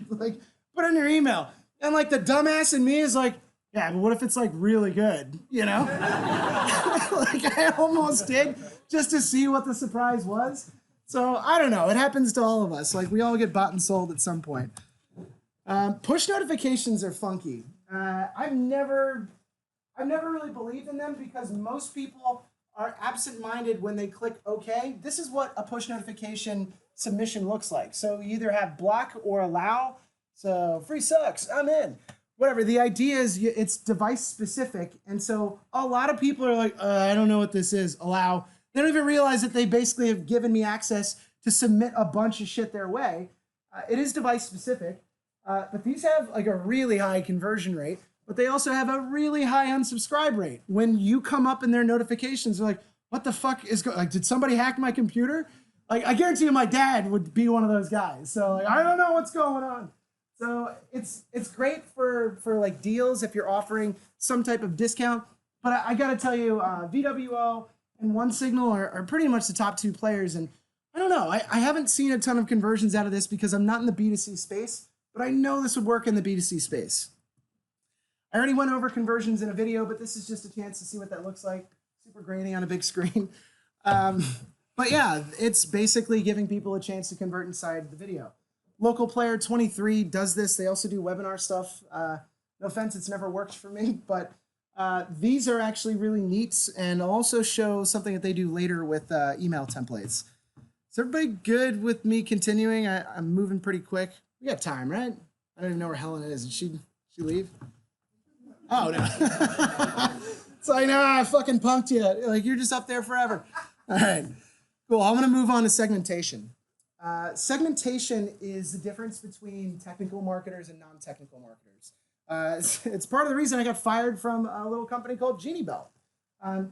Like, put in your email. And like the dumbass in me is like, yeah, but what if it's like really good, you know? Like I almost did just to see what the surprise was. So I don't know, it happens to all of us. Like we all get bought and sold at some point. Push notifications are funky. I've never really believed in them because most people are absent-minded when they click OK. This is what a push notification submission looks like. So you either have block or allow. So free sucks, I'm in. Whatever, the idea is it's device specific. And so a lot of people are like, I don't know what this is, allow. They don't even realize that they basically have given me access to submit a bunch of shit their way. It is device specific, but these have like a really high conversion rate, but they also have a really high unsubscribe rate. When you come up in their notifications, they're like, what the fuck is going, like, did somebody hack my computer? Like, I guarantee you my dad would be one of those guys. So like, I don't know what's going on. So it's great for like deals if you're offering some type of discount. But I got to tell you, VWO and OneSignal are pretty much the top two players. And I don't know, I haven't seen a ton of conversions out of this because I'm not in the B2C space, but I know this would work in the B2C space. I already went over conversions in a video, but this is just a chance to see what that looks like. Super grainy on a big screen. But yeah, it's basically giving people a chance to convert inside the video. Local Player 23 does this. They also do webinar stuff. No offense, it's never worked for me, but these are actually really neat and also show something that they do later with email templates. Is everybody good with me continuing? I'm moving pretty quick. We got time, right? I don't even know where Helen is. Did she leave? Oh, no. It's like, nah, I fucking punked you. Like, you're just up there forever. All right, cool. I'm going to move on to segmentation. Segmentation is the difference between technical marketers and non-technical marketers. It's part of the reason I got fired from a little company called Genie Belt.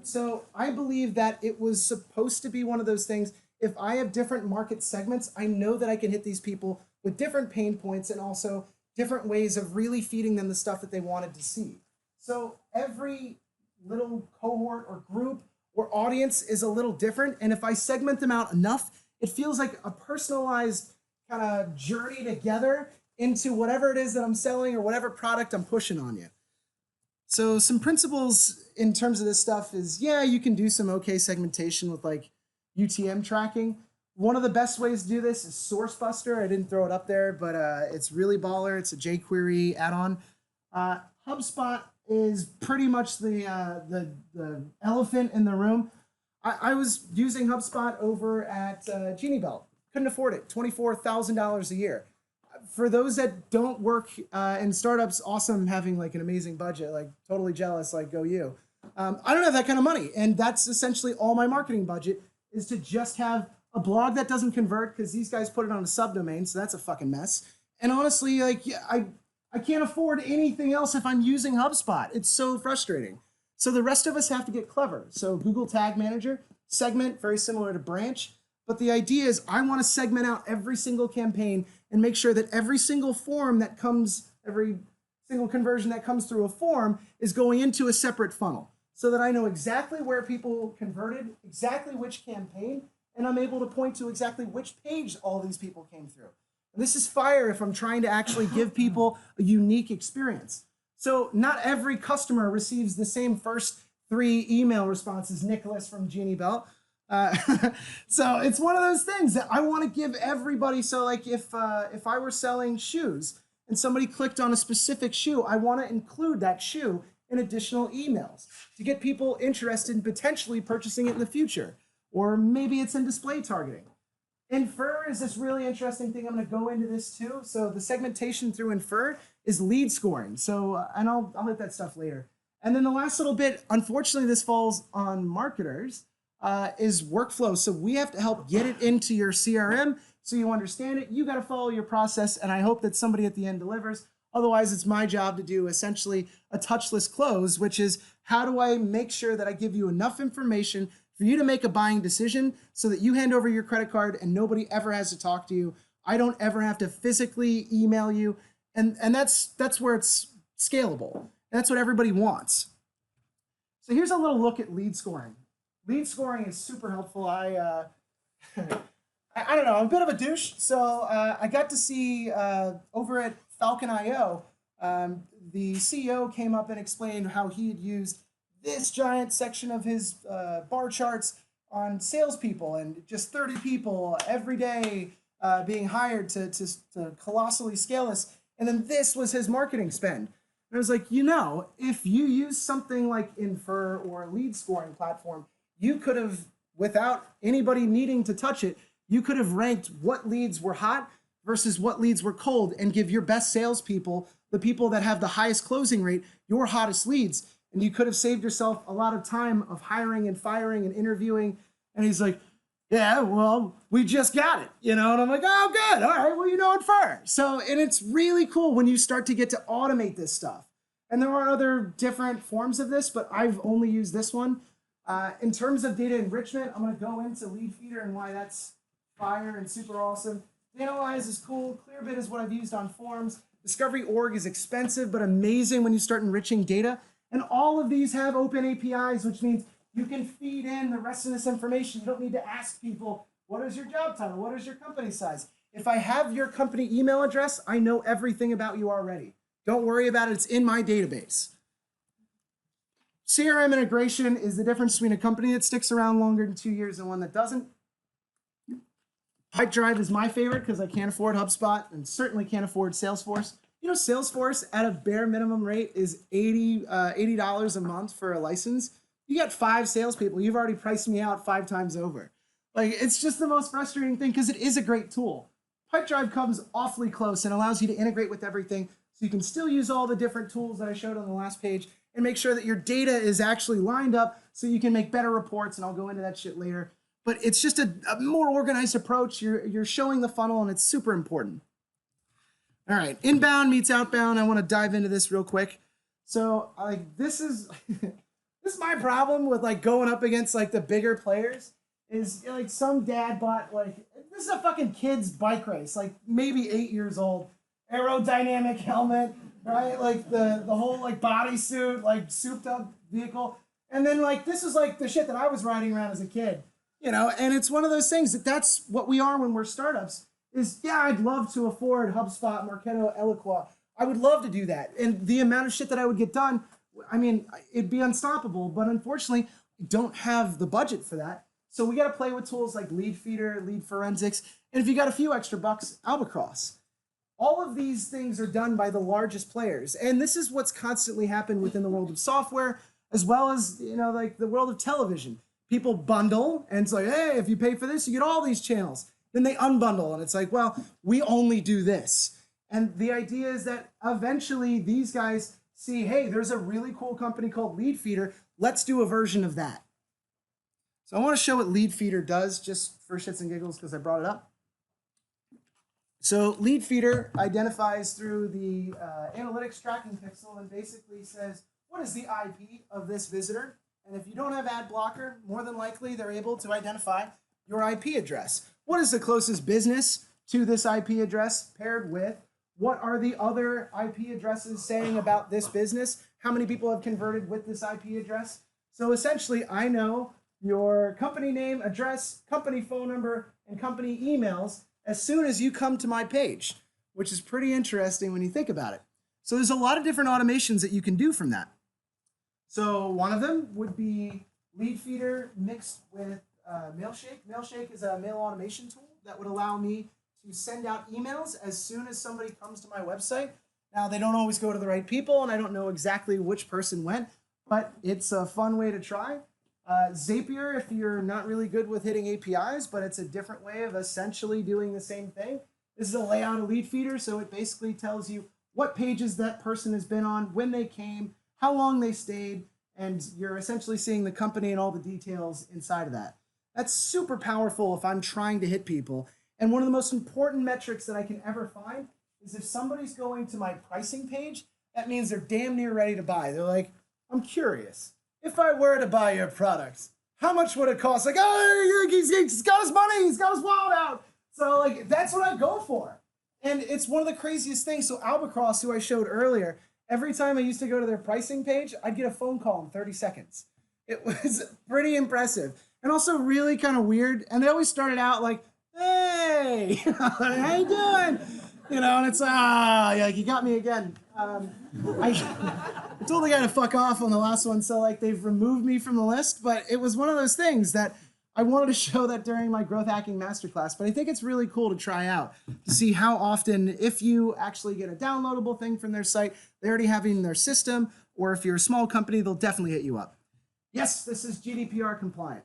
So I believe that it was supposed to be one of those things. If I have different market segments, I know that I can hit these people with different pain points and also different ways of really feeding them the stuff that they wanted to see. So every little cohort or group or audience is a little different. And if I segment them out enough, it feels like a personalized kind of journey together into whatever it is that I'm selling or whatever product I'm pushing on you. So some principles in terms of this stuff is, yeah, you can do some okay segmentation with like UTM tracking. One of the best ways to do this is SourceBuster. I didn't throw it up there, but it's really baller. It's a jQuery add-on. HubSpot is pretty much the elephant in the room. I was using HubSpot over at Genie Belt. Couldn't afford it, $24,000 a year. For those that don't work in startups, awesome having like an amazing budget, like totally jealous, like go you. I don't have that kind of money. And that's essentially all my marketing budget is to just have a blog that doesn't convert because these guys put it on a subdomain, so that's a fucking mess. And honestly, like, yeah, I can't afford anything else if I'm using HubSpot. It's so frustrating. So the rest of us have to get clever. So Google Tag Manager, segment, very similar to branch. But the idea is I want to segment out every single campaign and make sure that every single form that comes, every single conversion that comes through a form is going into a separate funnel. so that I know exactly where people converted, exactly which campaign, and I'm able to point to exactly which page all these people came through. And this is fire if I'm trying to actually give people a unique experience. So not every customer receives the same first 3 email responses, Nicholas from Jeannie Belt. So it's one of those things that I want to give everybody. So like if I were selling shoes and somebody clicked on a specific shoe, I want to include that shoe in additional emails to get people interested in potentially purchasing it in the future. Or maybe it's in display targeting. Infer is this really interesting thing. I'm going to go into this too. So the segmentation through Infer is lead scoring. So, and I'll hit that stuff later. And then the last little bit, unfortunately, this falls on marketers, is workflow. So we have to help get it into your CRM so you understand it. You got to follow your process, and I hope that somebody at the end delivers. Otherwise, it's my job to do essentially a touchless close, which is how do I make sure that I give you enough information for you to make a buying decision so that you hand over your credit card and nobody ever has to talk to you. I don't ever have to physically email you. And that's where it's scalable. That's what everybody wants. So here's a little look at lead scoring. Lead scoring is super helpful. I don't know, I'm a bit of a douche. So I got to see over at Falcon.io, the CEO came up and explained how he had used this giant section of his bar charts on salespeople and just 30 people every day being hired to colossally scale this. And then this was his marketing spend. And I was like, you know, if you use something like Infer or a lead scoring platform, you could have, without anybody needing to touch it, you could have ranked what leads were hot versus what leads were cold and give your best salespeople, the people that have the highest closing rate, your hottest leads. And you could have saved yourself a lot of time of hiring and firing and interviewing. And he's like, yeah, well, we just got it, you know? And I'm like, oh, good. All right, well, you know Infer. So, and it's really cool when you start to get to automate this stuff. And there are other different forms of this, but I've only used this one. In terms of data enrichment, I'm going to go into lead feeder and why that's fire and super awesome. Analyze is cool. Clearbit is what I've used on forms. Discovery org is expensive, but amazing when you start enriching data. And all of these have open APIs, which means you can feed in the rest of this information. You don't need to ask people, what is your job title? What is your company size? If I have your company email address, I know everything about you already. Don't worry about it. It's in my database. CRM integration is the difference between a company that sticks around longer than 2 years and one that doesn't. Pipedrive is my favorite because I can't afford HubSpot and certainly can't afford Salesforce. You know, Salesforce at a bare minimum rate is $80 a month for a license. You got 5 salespeople. You've already priced me out 5 times over. Like, it's just the most frustrating thing because it is a great tool. Pipedrive comes awfully close and allows you to integrate with everything so you can still use all the different tools that I showed on the last page and make sure that your data is actually lined up so you can make better reports, and I'll go into that shit later. But it's just a more organized approach. You're showing the funnel, and it's super important. All right, inbound meets outbound. I want to dive into this real quick. So, like, this is this is my problem with like going up against like the bigger players. Is like some dad bought like this is a fucking kid's bike race, like maybe 8 years old, aerodynamic helmet, right? Like the whole like bodysuit, like souped up vehicle, and then like this is like the shit that I was riding around as a kid. You know, and it's one of those things that's what we are when we're startups is, yeah, I'd love to afford HubSpot, Marketo, Eloqua. I would love to do that. And the amount of shit that I would get done, I mean, it'd be unstoppable. But unfortunately, I don't have the budget for that. So we got to play with tools like Lead Feeder, Lead Forensics. And if you got a few extra bucks, Albacross. All of these things are done by the largest players. And this is what's constantly happened within the world of software, as well as, you know, like the world of television. People bundle, and it's like, hey, if you pay for this, you get all these channels. Then they unbundle, and it's like, well, we only do this. And the idea is that eventually these guys see, hey, there's a really cool company called Lead Feeder. Let's do a version of that. So I want to show what Lead Feeder does, just for shits and giggles, because I brought it up. So Lead Feeder identifies through the analytics tracking pixel and basically says, what is the IP of this visitor? And if you don't have ad blocker, more than likely they're able to identify your IP address. What is the closest business to this IP address paired with what are the other IP addresses saying about this business? How many people have converted with this IP address? So essentially, I know your company name, address, company phone number, and company emails as soon as you come to my page, which is pretty interesting when you think about it. So there's a lot of different automations that you can do from that. So one of them would be Lead Feeder mixed with Mailshake. Mailshake is a mail automation tool that would allow me to send out emails as soon as somebody comes to my website. Now, they don't always go to the right people, and I don't know exactly which person went, but it's a fun way to try. Zapier, if you're not really good with hitting APIs, but it's a different way of essentially doing the same thing. This is a layout of Lead Feeder, so it basically tells you what pages that person has been on, when they came, how long they stayed, and you're essentially seeing the company and all the details inside of that. That's super powerful if I'm trying to hit people. And one of the most important metrics that I can ever find is if somebody's going to my pricing page, that means they're damn near ready to buy. They're like, I'm curious. If I were to buy your products, how much would it cost? Like, oh, he's got his money, he's got his wallet out. So like, that's what I go for. And it's one of the craziest things. So Albacross, who I showed earlier, every time I used to go to their pricing page, I'd get a phone call in 30 seconds. It was pretty impressive. And also really kind of weird. And they always started out like, hey, how you doing? You know, and it's, like, you got me again. I told the guy to fuck off on the last one, so like they've removed me from the list, but it was one of those things that I wanted to show that during my growth hacking masterclass, but I think it's really cool to try out to see how often, if you actually get a downloadable thing from their site, they already have it in their system, or if you're a small company, they'll definitely hit you up. Yes, this is GDPR compliant.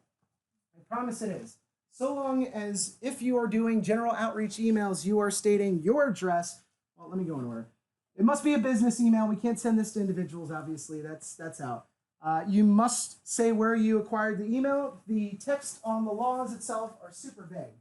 I promise it is. So long as if you are doing general outreach emails, you are stating your address. Well, let me go in order. It must be a business email. We can't send this to individuals, obviously. That's out. You must say where you acquired the email. The text on the laws itself are super vague.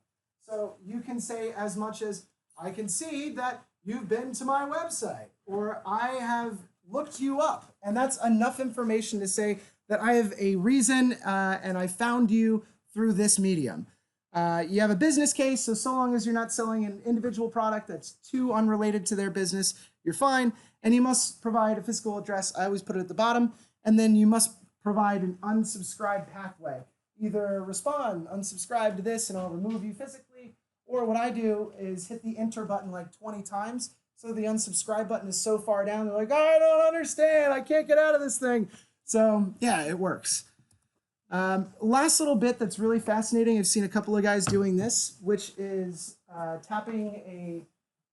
So you can say as much as, I can see that you've been to my website, or I have looked you up. And that's enough information to say that I have a reason and I found you through this medium. You have a business case, so long as you're not selling an individual product that's too unrelated to their business, you're fine. And you must provide a physical address. I always put it at the bottom. And then you must provide an unsubscribe pathway. Either respond, unsubscribe to this, and I'll remove you physically. Or what I do is hit the enter button like 20 times. So the unsubscribe button is so far down, they're like, I don't understand. I can't get out of this thing. So yeah, it works. Last little bit that's really fascinating. I've seen a couple of guys doing this, which is tapping a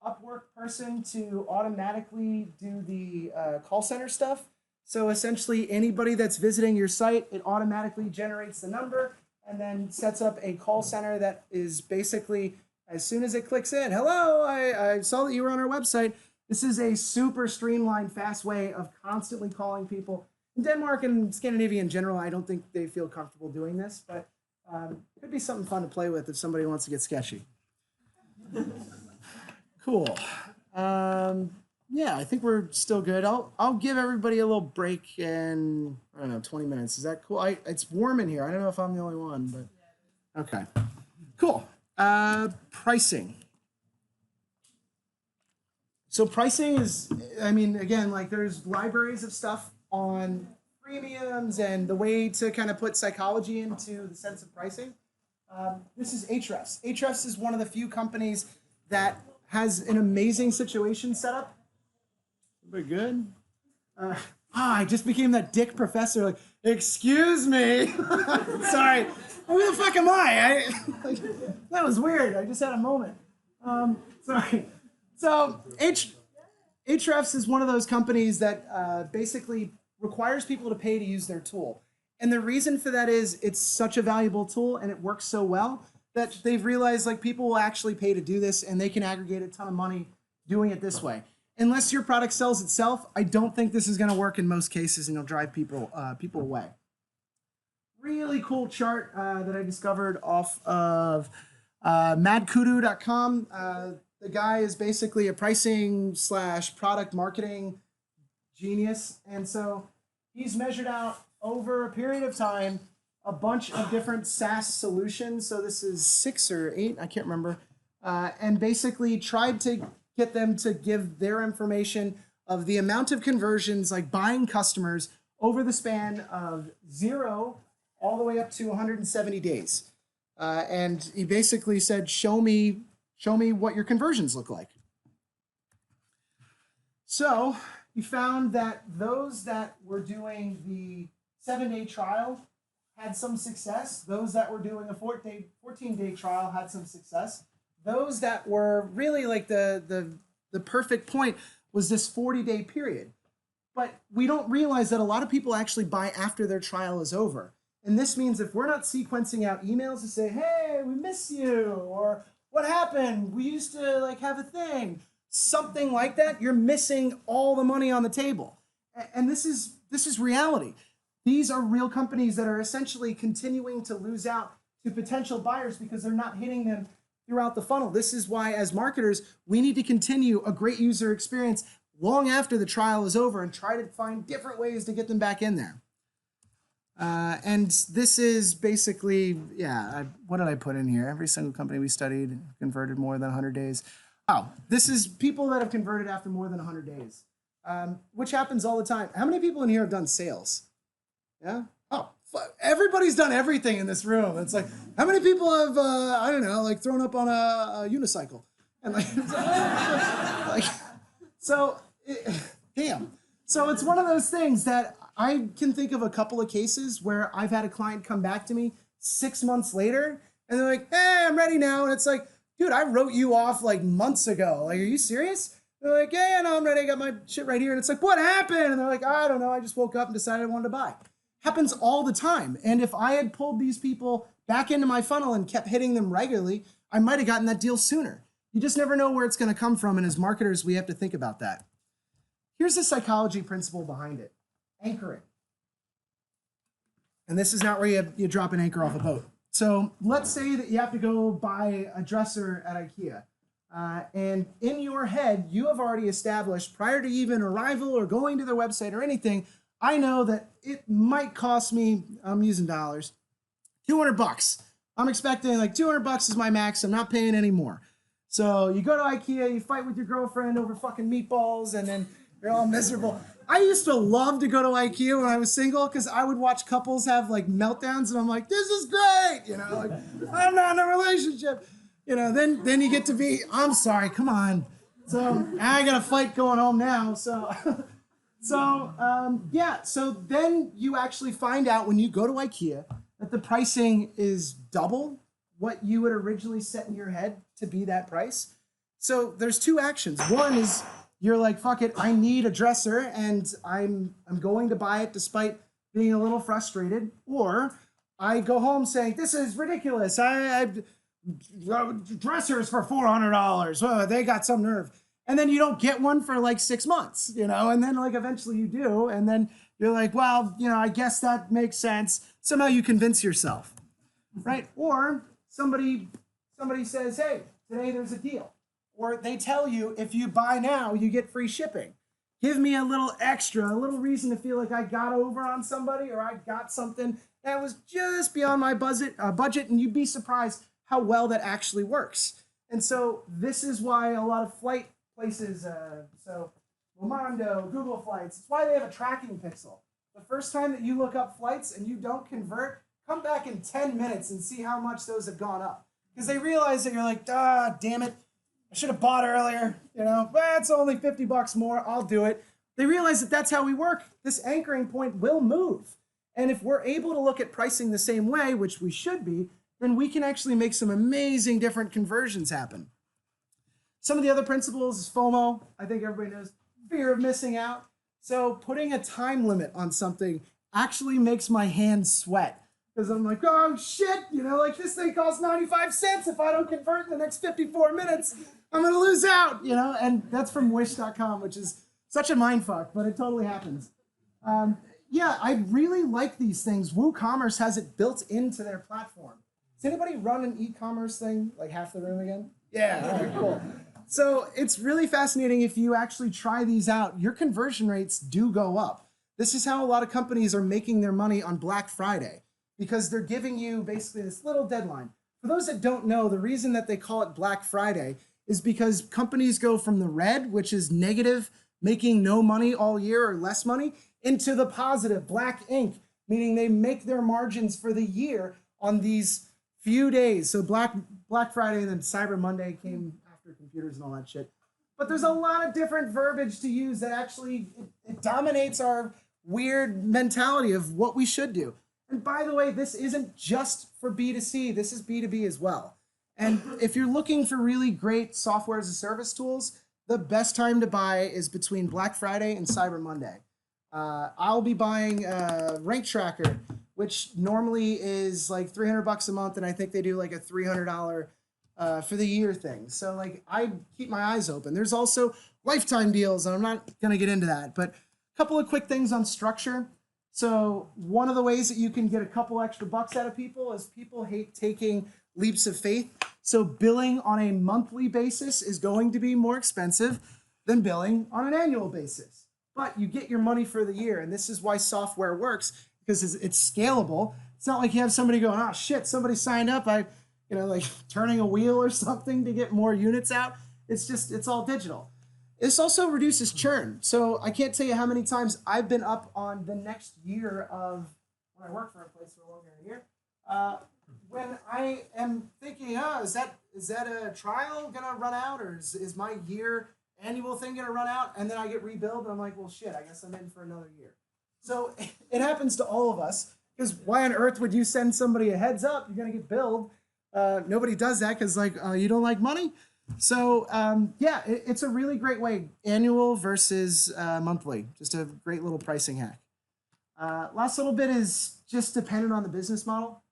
Upwork person to automatically do the call center stuff. So essentially anybody that's visiting your site, it automatically generates the number and then sets up a call center that is basically, as soon as it clicks in, hello, I saw that you were on our website. This is a super streamlined, fast way of constantly calling people. In Denmark and Scandinavia in general, I don't think they feel comfortable doing this, but it could be something fun to play with if somebody wants to get sketchy. Cool. Yeah, I think we're still good. I'll give everybody a little break in, I don't know, 20 minutes. Is that cool? It's warm in here. I don't know if I'm the only one, but okay. Cool. Pricing. So pricing is, I mean, again, like there's libraries of stuff on premiums and the way to kind of put psychology into the sense of pricing. This is Ahrefs. Ahrefs is one of the few companies that has an amazing situation set up. Everybody good? I just became that dick professor. Like, excuse me. Sorry. Who the fuck am I? That was weird. I just had a moment. Sorry. So Ahrefs is one of those companies that basically requires people to pay to use their tool. And the reason for that is it's such a valuable tool and it works so well that they've realized like people will actually pay to do this and they can aggregate a ton of money doing it this way. Unless your product sells itself, I don't think this is going to work in most cases and you'll drive people away. Really cool chart that I discovered off of madkudu.com. The guy is basically a pricing / product marketing genius. And so he's measured out over a period of time a bunch of different SaaS solutions. So this is 6 or 8, I can't remember. And basically tried to get them to give their information of the amount of conversions, like buying customers over the span of 0 all the way up to 170 days. And he basically said, show me what your conversions look like. So he found that those that were doing the 7-day trial had some success. Those that were doing a 14-day trial had some success. Those that were really like the perfect point was this 40-day period. But we don't realize that a lot of people actually buy after their trial is over. And this means if we're not sequencing out emails to say, hey, we miss you, or what happened? We used to like have a thing. Something like that, you're missing all the money on the table. And this is reality. These are real companies that are essentially continuing to lose out to potential buyers because they're not hitting them throughout the funnel. This is why, as marketers, we need to continue a great user experience long after the trial is over and try to find different ways to get them back in there. And this is basically, what did I put in here? Every single company we studied converted more than 100 days. Oh, this is people that have converted after more than 100 days, which happens all the time. How many people in here have done sales? Yeah? Oh, everybody's done everything in this room. It's like, how many people have, I don't know, like thrown up on a unicycle? And damn. So it's one of those things that I can think of a couple of cases where I've had a client come back to me 6 months later and they're like, hey, I'm ready now. And it's like, dude, I wrote you off like months ago. Like, are you serious? They're like, yeah, no, I'm ready. I got my shit right here. And it's like, what happened? And they're like, I don't know. I just woke up and decided I wanted to buy. Happens all the time. And if I had pulled these people back into my funnel and kept hitting them regularly, I might have gotten that deal sooner. You just never know where it's going to come from. And as marketers, we have to think about that. Here's the psychology principle behind it. Anchoring. And this is not where you drop an anchor off a boat. So let's say that you have to go buy a dresser at IKEA. And in your head, you have already established prior to even arrival or going to their website or anything, I know that it might cost me, I'm using dollars, $200. I'm expecting like $200 is my max. I'm not paying any more. So you go to IKEA, you fight with your girlfriend over fucking meatballs, and then you're all miserable. I used to love to go to IKEA when I was single because I would watch couples have like meltdowns and I'm like, this is great, you know, like I'm not in a relationship, you know, then you get to be, I'm sorry, come on. So I got a fight going home now. So then you actually find out when you go to IKEA that the pricing is double what you would originally set in your head to be that price. So there's two actions. One is you're like, fuck it, I need a dresser and I'm going to buy it despite being a little frustrated. Or I go home saying, this is ridiculous. I dressers for $400. Oh, they got some nerve. And then you don't get one for like 6 months, you know, and then like eventually you do. And then you're like, well, you know, I guess that makes sense. Somehow you convince yourself, right? Or somebody says, hey, today there's a deal. Or they tell you, if you buy now, you get free shipping. Give me a little extra, a little reason to feel like I got over on somebody or I got something that was just beyond my budget, and you'd be surprised how well that actually works. And so this is why a lot of flight places, so Momondo, Google Flights, it's why they have a tracking pixel. The first time that you look up flights and you don't convert, come back in 10 minutes and see how much those have gone up. Because they realize that you're like, damn it. I should have bought earlier, you know, but it's only $50 more, I'll do it. They realize that that's how we work. This anchoring point will move. And if we're able to look at pricing the same way, which we should be, then we can actually make some amazing different conversions happen. Some of the other principles is FOMO. I think everybody knows, fear of missing out. So putting a time limit on something actually makes my hands sweat. Because I'm like, oh shit, you know, like this thing costs 95 cents. If I don't convert in the next 54 minutes, I'm gonna lose out, you know? And that's from wish.com, which is such a mindfuck, but it totally happens. Yeah, I really like these things. WooCommerce has it built into their platform. Does anybody run an e-commerce thing? Like half the room again? Yeah, all right, cool. So it's really fascinating if you actually try these out. Your conversion rates do go up. This is how a lot of companies are making their money on Black Friday, because they're giving you basically this little deadline. For those that don't know, the reason that they call it Black Friday is because companies go from the red, which is negative making no money all year or less money, into the positive, black ink, meaning they make their margins for the year on these few days. So Black Friday and then Cyber Monday came after computers and all that shit. But there's a lot of different verbiage to use that actually it dominates our weird mentality of what we should do. And by the way, this isn't just for B2C, this is B2B as well. And if you're looking for really great software as a service tools, the best time to buy is between Black Friday and Cyber Monday. I'll be buying Rank Tracker, which normally is like $300 a month, and I think they do like a $300 for the year thing. So like I keep my eyes open. There's also lifetime deals, and I'm not gonna get into that, but a couple of quick things on structure. So one of the ways that you can get a couple extra bucks out of people is people hate taking leaps of faith. So billing on a monthly basis is going to be more expensive than billing on an annual basis. But you get your money for the year, and this is why software works, because it's scalable. It's not like you have somebody going, oh shit, somebody signed up, like turning a wheel or something to get more units out. It's all digital. This also reduces churn. So I can't tell you how many times I've been up on the next year of when I work for a place for longer than a year. When I am thinking, is that a trial gonna run out, or is my year annual thing gonna run out? And then I get rebilled, and I'm like, well, shit, I guess I'm in for another year. So it happens to all of us, because why on earth would you send somebody a heads up? You're gonna get billed. Nobody does that because you don't like money. So it's a really great way, annual versus monthly. Just a great little pricing hack. Last little bit is just dependent on the business model.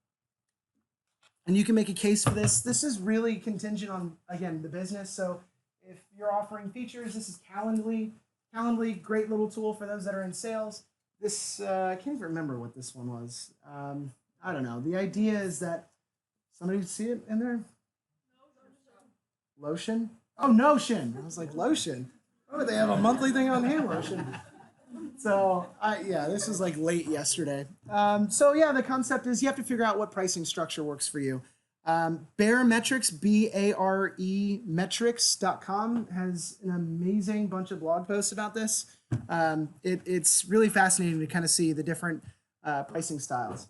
And you can make a case for this. This is really contingent on, again, the business. So if you're offering features, this is Calendly. Calendly, great little tool for those that are in sales. This, I can't even remember what this one was. I don't know. The idea is that, somebody see it in there? Lotion? Oh, Notion. I was like, lotion? Oh, they have a monthly thing on hand lotion. So, this was like late yesterday. The concept is you have to figure out what pricing structure works for you. Baremetrics, B-A-R-E metrics.com has an amazing bunch of blog posts about this. It's really fascinating to kind of see the different pricing styles.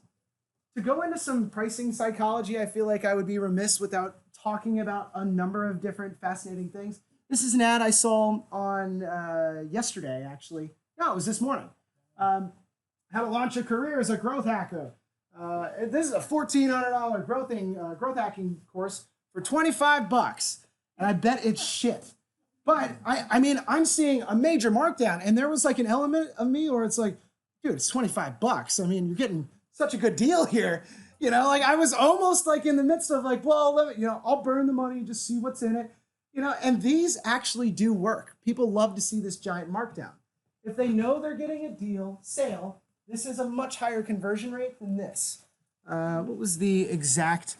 To go into some pricing psychology, I feel like I would be remiss without talking about a number of different fascinating things. This is an ad I saw on yesterday, actually. No, it was this morning. How to launch a career as a growth hacker. This is a $1,400 growth hacking course for $25, and I bet it's shit. But I'm seeing a major markdown, and there was like an element of me where it's like, dude, it's $25. I mean, you're getting such a good deal here. I was almost like in the midst of like, well, I'll burn the money, just see what's in it. And these actually do work. People love to see this giant markdown. If they know they're getting a sale, this is a much higher conversion rate than this. What was the exact?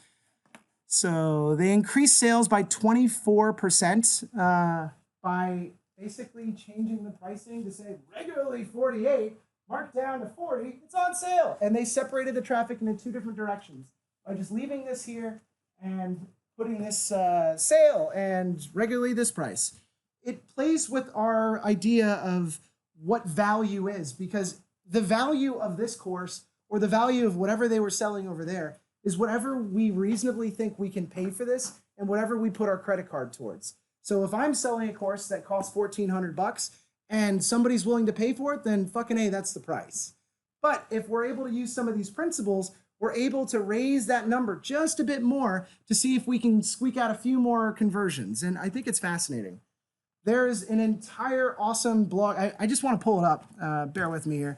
So they increased sales by 24% by basically changing the pricing to say regularly 48, marked down to 40, it's on sale. And they separated the traffic into two different directions by just leaving this here and putting this sale and regularly this price. It plays with our idea of what value is, because the value of this course or the value of whatever they were selling over there is whatever we reasonably think we can pay for this and whatever we put our credit card towards. So if I'm selling a course that costs $1,400 and somebody's willing to pay for it, then fucking A, that's the price. But if we're able to use some of these principles, we're able to raise that number just a bit more to see if we can squeak out a few more conversions. And I think it's fascinating. There's an entire awesome blog. I just want to pull it up. Bear with me here.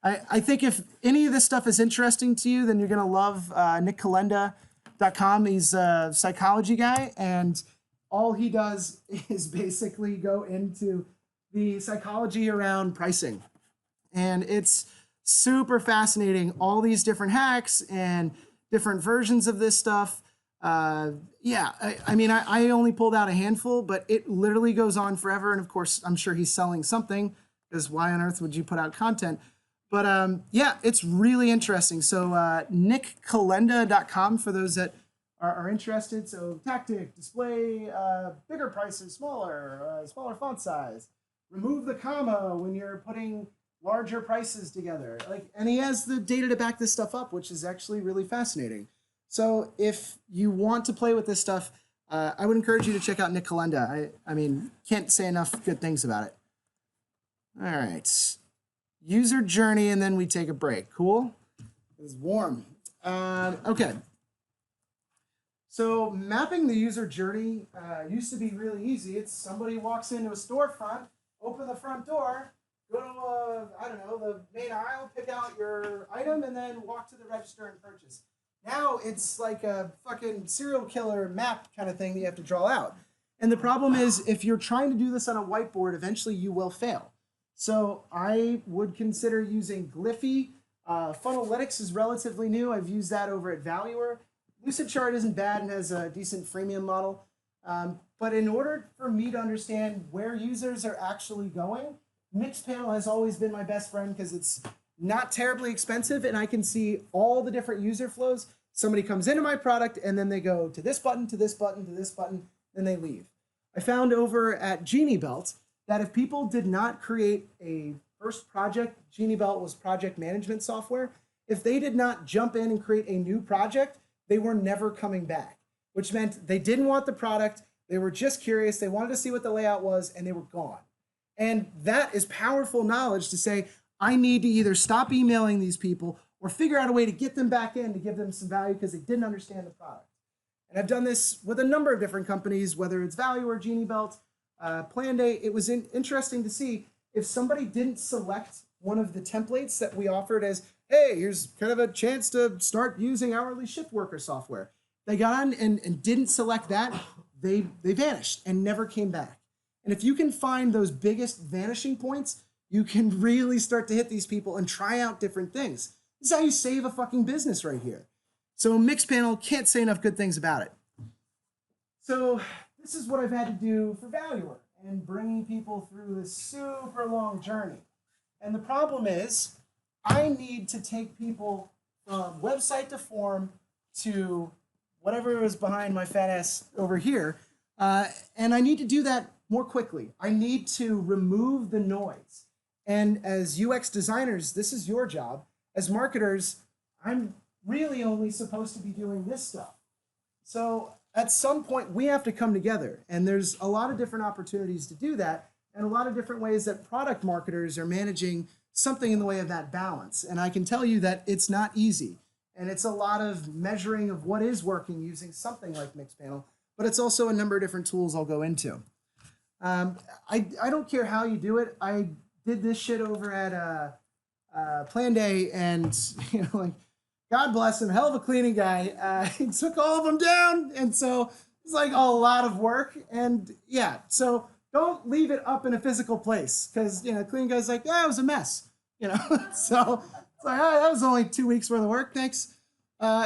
I think if any of this stuff is interesting to you, then you're going to love nickkalenda.com. He's a psychology guy, and all he does is basically go into the psychology around pricing. And it's super fascinating, all these different hacks and different versions of this stuff. I only pulled out a handful, but it literally goes on forever. And of course, I'm sure he's selling something, because why on earth would you put out content? But it's really interesting. So nickkalenda.com for those that are interested. So tactic, display, bigger prices, smaller font size. remove the comma when you're putting larger prices together. Like, and he has the data to back this stuff up, which is actually really fascinating. So if you want to play with this stuff, I would encourage you to check out Nick Kalenda. I mean, can't say enough good things about it. All right. User journey, and then we take a break. Cool? It's warm. Okay. So mapping the user journey used to be really easy. It's somebody walks into a storefront, open the front door, go to, I don't know, the main aisle, pick out your item, and then walk to the register and purchase. Now it's like a fucking serial killer map kind of thing that you have to draw out. And the problem is, if you're trying to do this on a whiteboard, eventually you will fail. So I would consider using Glyphy. Funnelytics is relatively new. I've used that over at Valuer. Lucidchart isn't bad and has a decent freemium model. But in order for me to understand where users are actually going, Mixpanel has always been my best friend because it's not terribly expensive and I can see all the different user flows. Somebody comes into my product and then they go to this button, to this button, to this button, then they leave. I found over at Genie Belt that if people did not create a first project, Genie Belt was project management software, if they did not jump in and create a new project, they were never coming back, which meant they didn't want the product, they were just curious, they wanted to see what the layout was, and they were gone. And that is powerful knowledge to say, I need to either stop emailing these people or figure out a way to get them back in to give them some value because they didn't understand the product. And I've done this with a number of different companies, whether it's Value or Genie Belt, Planday. It was interesting to see if somebody didn't select one of the templates that we offered as, hey, here's kind of a chance to start using hourly shift worker software. They got on and didn't select that, they vanished and never came back. And if you can find those biggest vanishing points, you can really start to hit these people and try out different things. This is how you save a fucking business right here. So Mixpanel, can't say enough good things about it. So this is what I've had to do for Valuer and bringing people through this super long journey. And the problem is I need to take people from website to form to whatever is behind my fat ass over here. And I need to do that more quickly. I need to remove the noise. And as UX designers, this is your job. As marketers, I'm really only supposed to be doing this stuff. So at some point, we have to come together. And there's a lot of different opportunities to do that, and a lot of different ways that product marketers are managing something in the way of that balance. And I can tell you that it's not easy. And it's a lot of measuring of what is working using something like Mixpanel, but it's also a number of different tools I'll go into. I don't care how you do it. I did this shit over at Planday, and like, God bless him, hell of a cleaning guy. He took all of them down, and so it's like a lot of work. And yeah, so don't leave it up in a physical place because cleaning guy's like, yeah, it was a mess, so it's like, oh, that was only 2 weeks worth of work, thanks.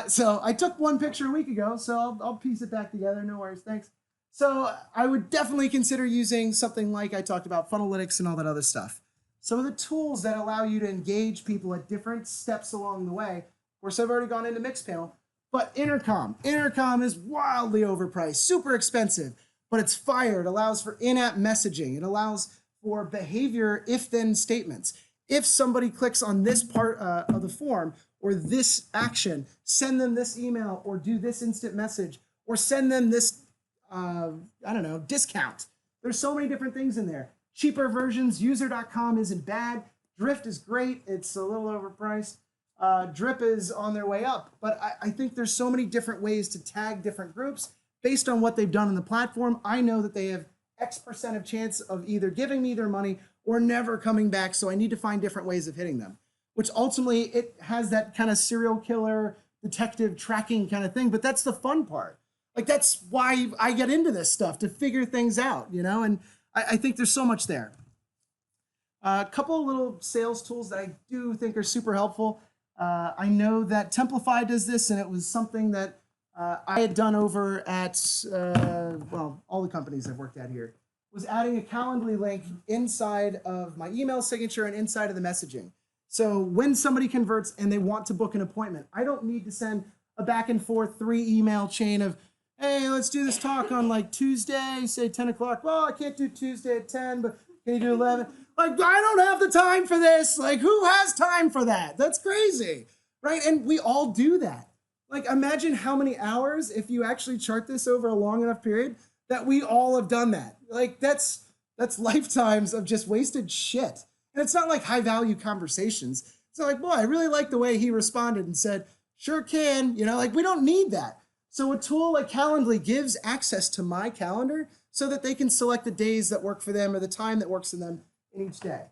So I took one picture a week ago, so I'll piece it back together, no worries, thanks. So I would definitely consider using something like I talked about, Funnelytics and all that other stuff. So the tools that allow you to engage people at different steps along the way. Of course, I've already gone into Mixpanel, but Intercom. Intercom is wildly overpriced, super expensive, but it's fire. It allows for in-app messaging. It allows for behavior if-then statements. If somebody clicks on this part of the form or this action, send them this email or do this instant message or send them this, discount. There's so many different things in there. Cheaper versions, user.com isn't bad. Drift is great. It's a little overpriced. Drip is on their way up. But I think there's so many different ways to tag different groups based on what they've done on the platform. I know that they have X% of chance of either giving me their money or never coming back. So I need to find different ways of hitting them, which ultimately it has that kind of serial killer detective tracking kind of thing. But that's the fun part. Like, that's why I get into this stuff, to figure things out, and I think there's so much there. A couple of little sales tools that I do think are super helpful. I know that Templify does this, and it was something that I had done over at, all the companies I've worked at here, was adding a Calendly link inside of my email signature and inside of the messaging. So when somebody converts and they want to book an appointment, I don't need to send a back and forth 3 email chain of, hey, let's do this talk on like Tuesday, say 10 o'clock. Well, I can't do Tuesday at 10, but Can you do 11? Like, I don't have the time for this. Like, who has time for that? That's crazy, right? And we all do that. Like, imagine how many hours, if you actually chart this over a long enough period, that we all have done that. Like, that's lifetimes of just wasted shit. And it's not like high value conversations. It's not like, boy, I really like the way he responded and said, sure can, you know, like we don't need that. So a tool like Calendly gives access to my calendar so that they can select the days that work for them or the time that works for them in each day.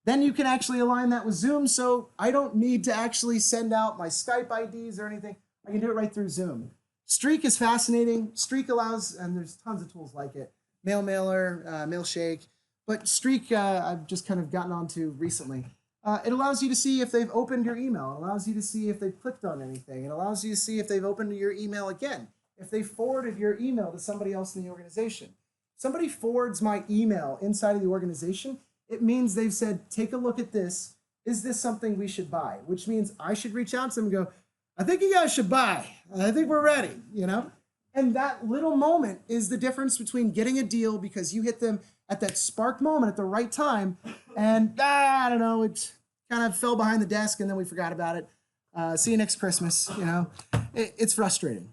Then you can actually align that with Zoom, so I don't need to actually send out my Skype IDs or anything. I can do it right through Zoom. Streak is fascinating. Streak allows, and there's tons of tools like it, Mailmailer, Mailshake, but Streak I've just kind of gotten onto recently. It allows you to see if they've opened your email. It allows you to see if they've clicked on anything. It allows you to see if they've opened your email again, if they forwarded your email to somebody else in the organization. Somebody forwards my email inside of the organization, it means they've said, take a look at this. Is this something we should buy? Which means I should reach out to them and go, I think you guys should buy. I think we're ready, you know? And that little moment is the difference between getting a deal because you hit them at that spark moment at the right time and, I don't know, it kind of fell behind the desk and then we forgot about it. See you next Christmas, you know? It's frustrating.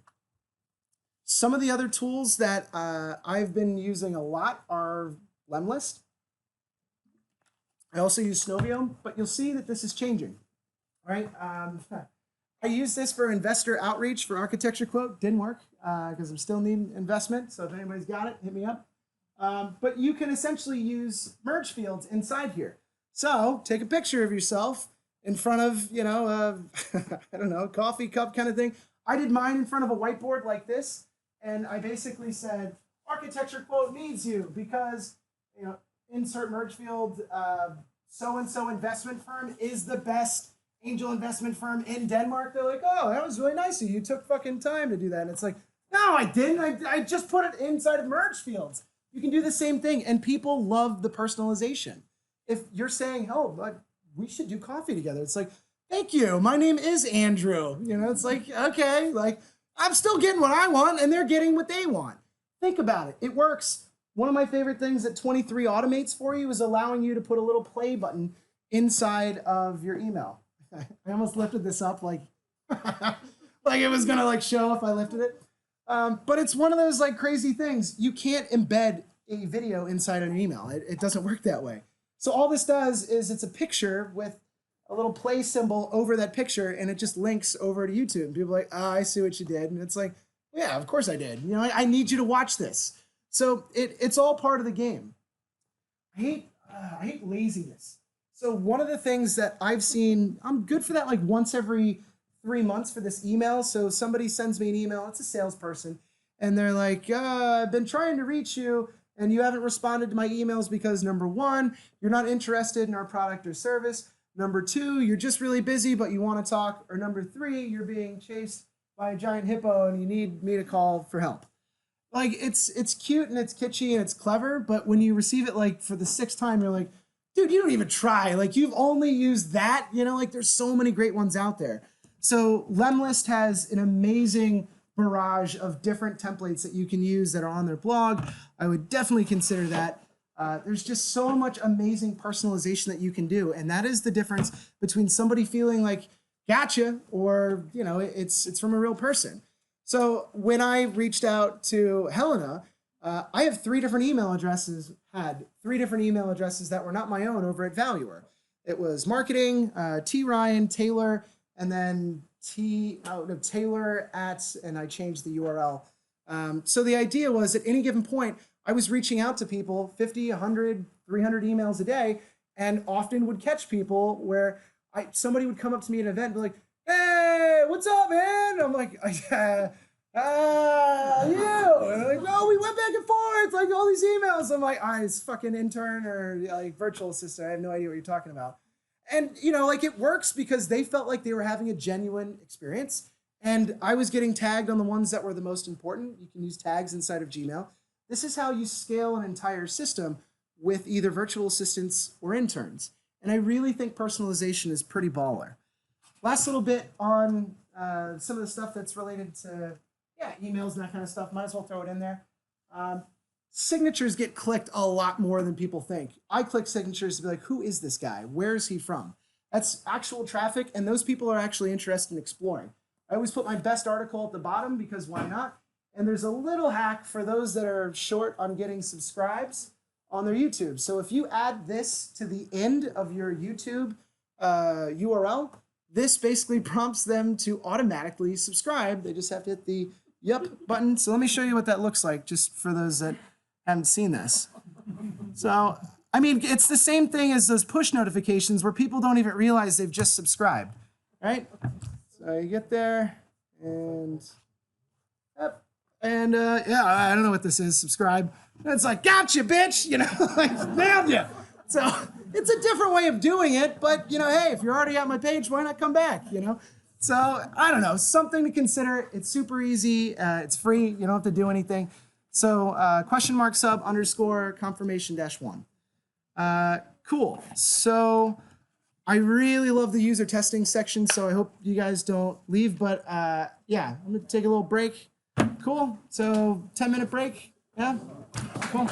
Some of the other tools that I've been using a lot are Lemlist. I also use Snowbiome, but you'll see that this is changing, right? I use this for investor outreach for architecture quote. Didn't work because I'm still needing investment. So if anybody's got it, hit me up. But you can essentially use merge fields inside here. So take a picture of yourself in front of, you know, I don't know, coffee cup kind of thing. I did mine in front of a whiteboard like this. And I basically said, architecture quote needs you because, you know, insert merge field, so-and-so investment firm is the best angel investment firm in Denmark. They're like, oh, that was really nice of you. You took fucking time to do that. And it's like, no, I didn't. I just put it inside of merge fields. You can do the same thing. And people love the personalization. If you're saying, oh, but we should do coffee together. It's like, thank you. My name is Andrew. You know, it's like, okay, like I'm still getting what I want and they're getting what they want. Think about it. It works. One of my favorite things that 23 automates for you is allowing you to put a little play button inside of your email. I almost lifted this up like, like it was gonna like show if I lifted it. But it's one of those like crazy things. You can't embed a video inside an email. It doesn't work that way. So all this does is it's a picture with a little play symbol over that picture and it just links over to YouTube. And people are like, oh, I see what you did. And it's like, yeah, of course I did. You know, I need you to watch this. So it's all part of the game. I hate laziness. So one of the things that I've seen, I'm good for that like once every 3 months for this email. So somebody sends me an email, it's a salesperson, and they're like, I've been trying to reach you and you haven't responded to my emails because number one, you're not interested in our product or service. Number two, you're just really busy, but you want to talk. Or number three, you're being chased by a giant hippo and you need me to call for help. Like it's cute and it's kitschy and it's clever, but when you receive it like for the 6th time, you're like, dude, you don't even try. Like you've only used that, you know, like there's so many great ones out there. So Lemlist has an amazing barrage of different templates that you can use that are on their blog. I would definitely consider that. There's just so much amazing personalization that you can do. And that is the difference between somebody feeling like, gotcha, or, you know, it's from a real person. So when I reached out to Helena, I have 3 different email addresses, had 3 different email addresses that were not my own over at Valuer. It was marketing, T. Ryan, Taylor, and then Taylor at, and I changed the URL. So the idea was at any given point, I was reaching out to people 50, 100, 300 emails a day, and often would catch people where somebody would come up to me at an event and be like, hey, what's up, man? I'm like, you. And they're like, no, we went back and forth, like all these emails. I'm like, it's fucking intern or like virtual assistant. I have no idea what you're talking about. And, you know, like it works because they felt like they were having a genuine experience. And I was getting tagged on the ones that were the most important. You can use tags inside of Gmail. This is how you scale an entire system with either virtual assistants or interns. And I really think personalization is pretty baller. Last little bit on some of the stuff that's related to emails and that kind of stuff. Might as well throw it in there. signatures get clicked a lot more than people think. I click signatures to be like, who is this guy? Where is he from? That's actual traffic, and those people are actually interested in exploring. I always put my best article at the bottom because why not? And there's a little hack for those that are short on getting subscribes on their YouTube. So if you add this to the end of your YouTube URL, this basically prompts them to automatically subscribe. They just have to hit the yup button. So let me show you what that looks like, just for those that haven't seen this. So, I mean, it's the same thing as those push notifications where people don't even realize they've just subscribed, right? So you get there, and yep. And yeah, I don't know what this is, subscribe. And it's like, gotcha, bitch, you know, like, nailed you. So it's a different way of doing it, but, you know, hey, if you're already at my page, why not come back, you know? So I don't know, something to consider. It's super easy. It's free. You don't have to do anything. So !sub _ confirmation -1. Cool. So I really love the user testing section, so I hope you guys don't leave, but yeah, I'm gonna take a little break. Cool. So 10-minute break. Yeah. Cool.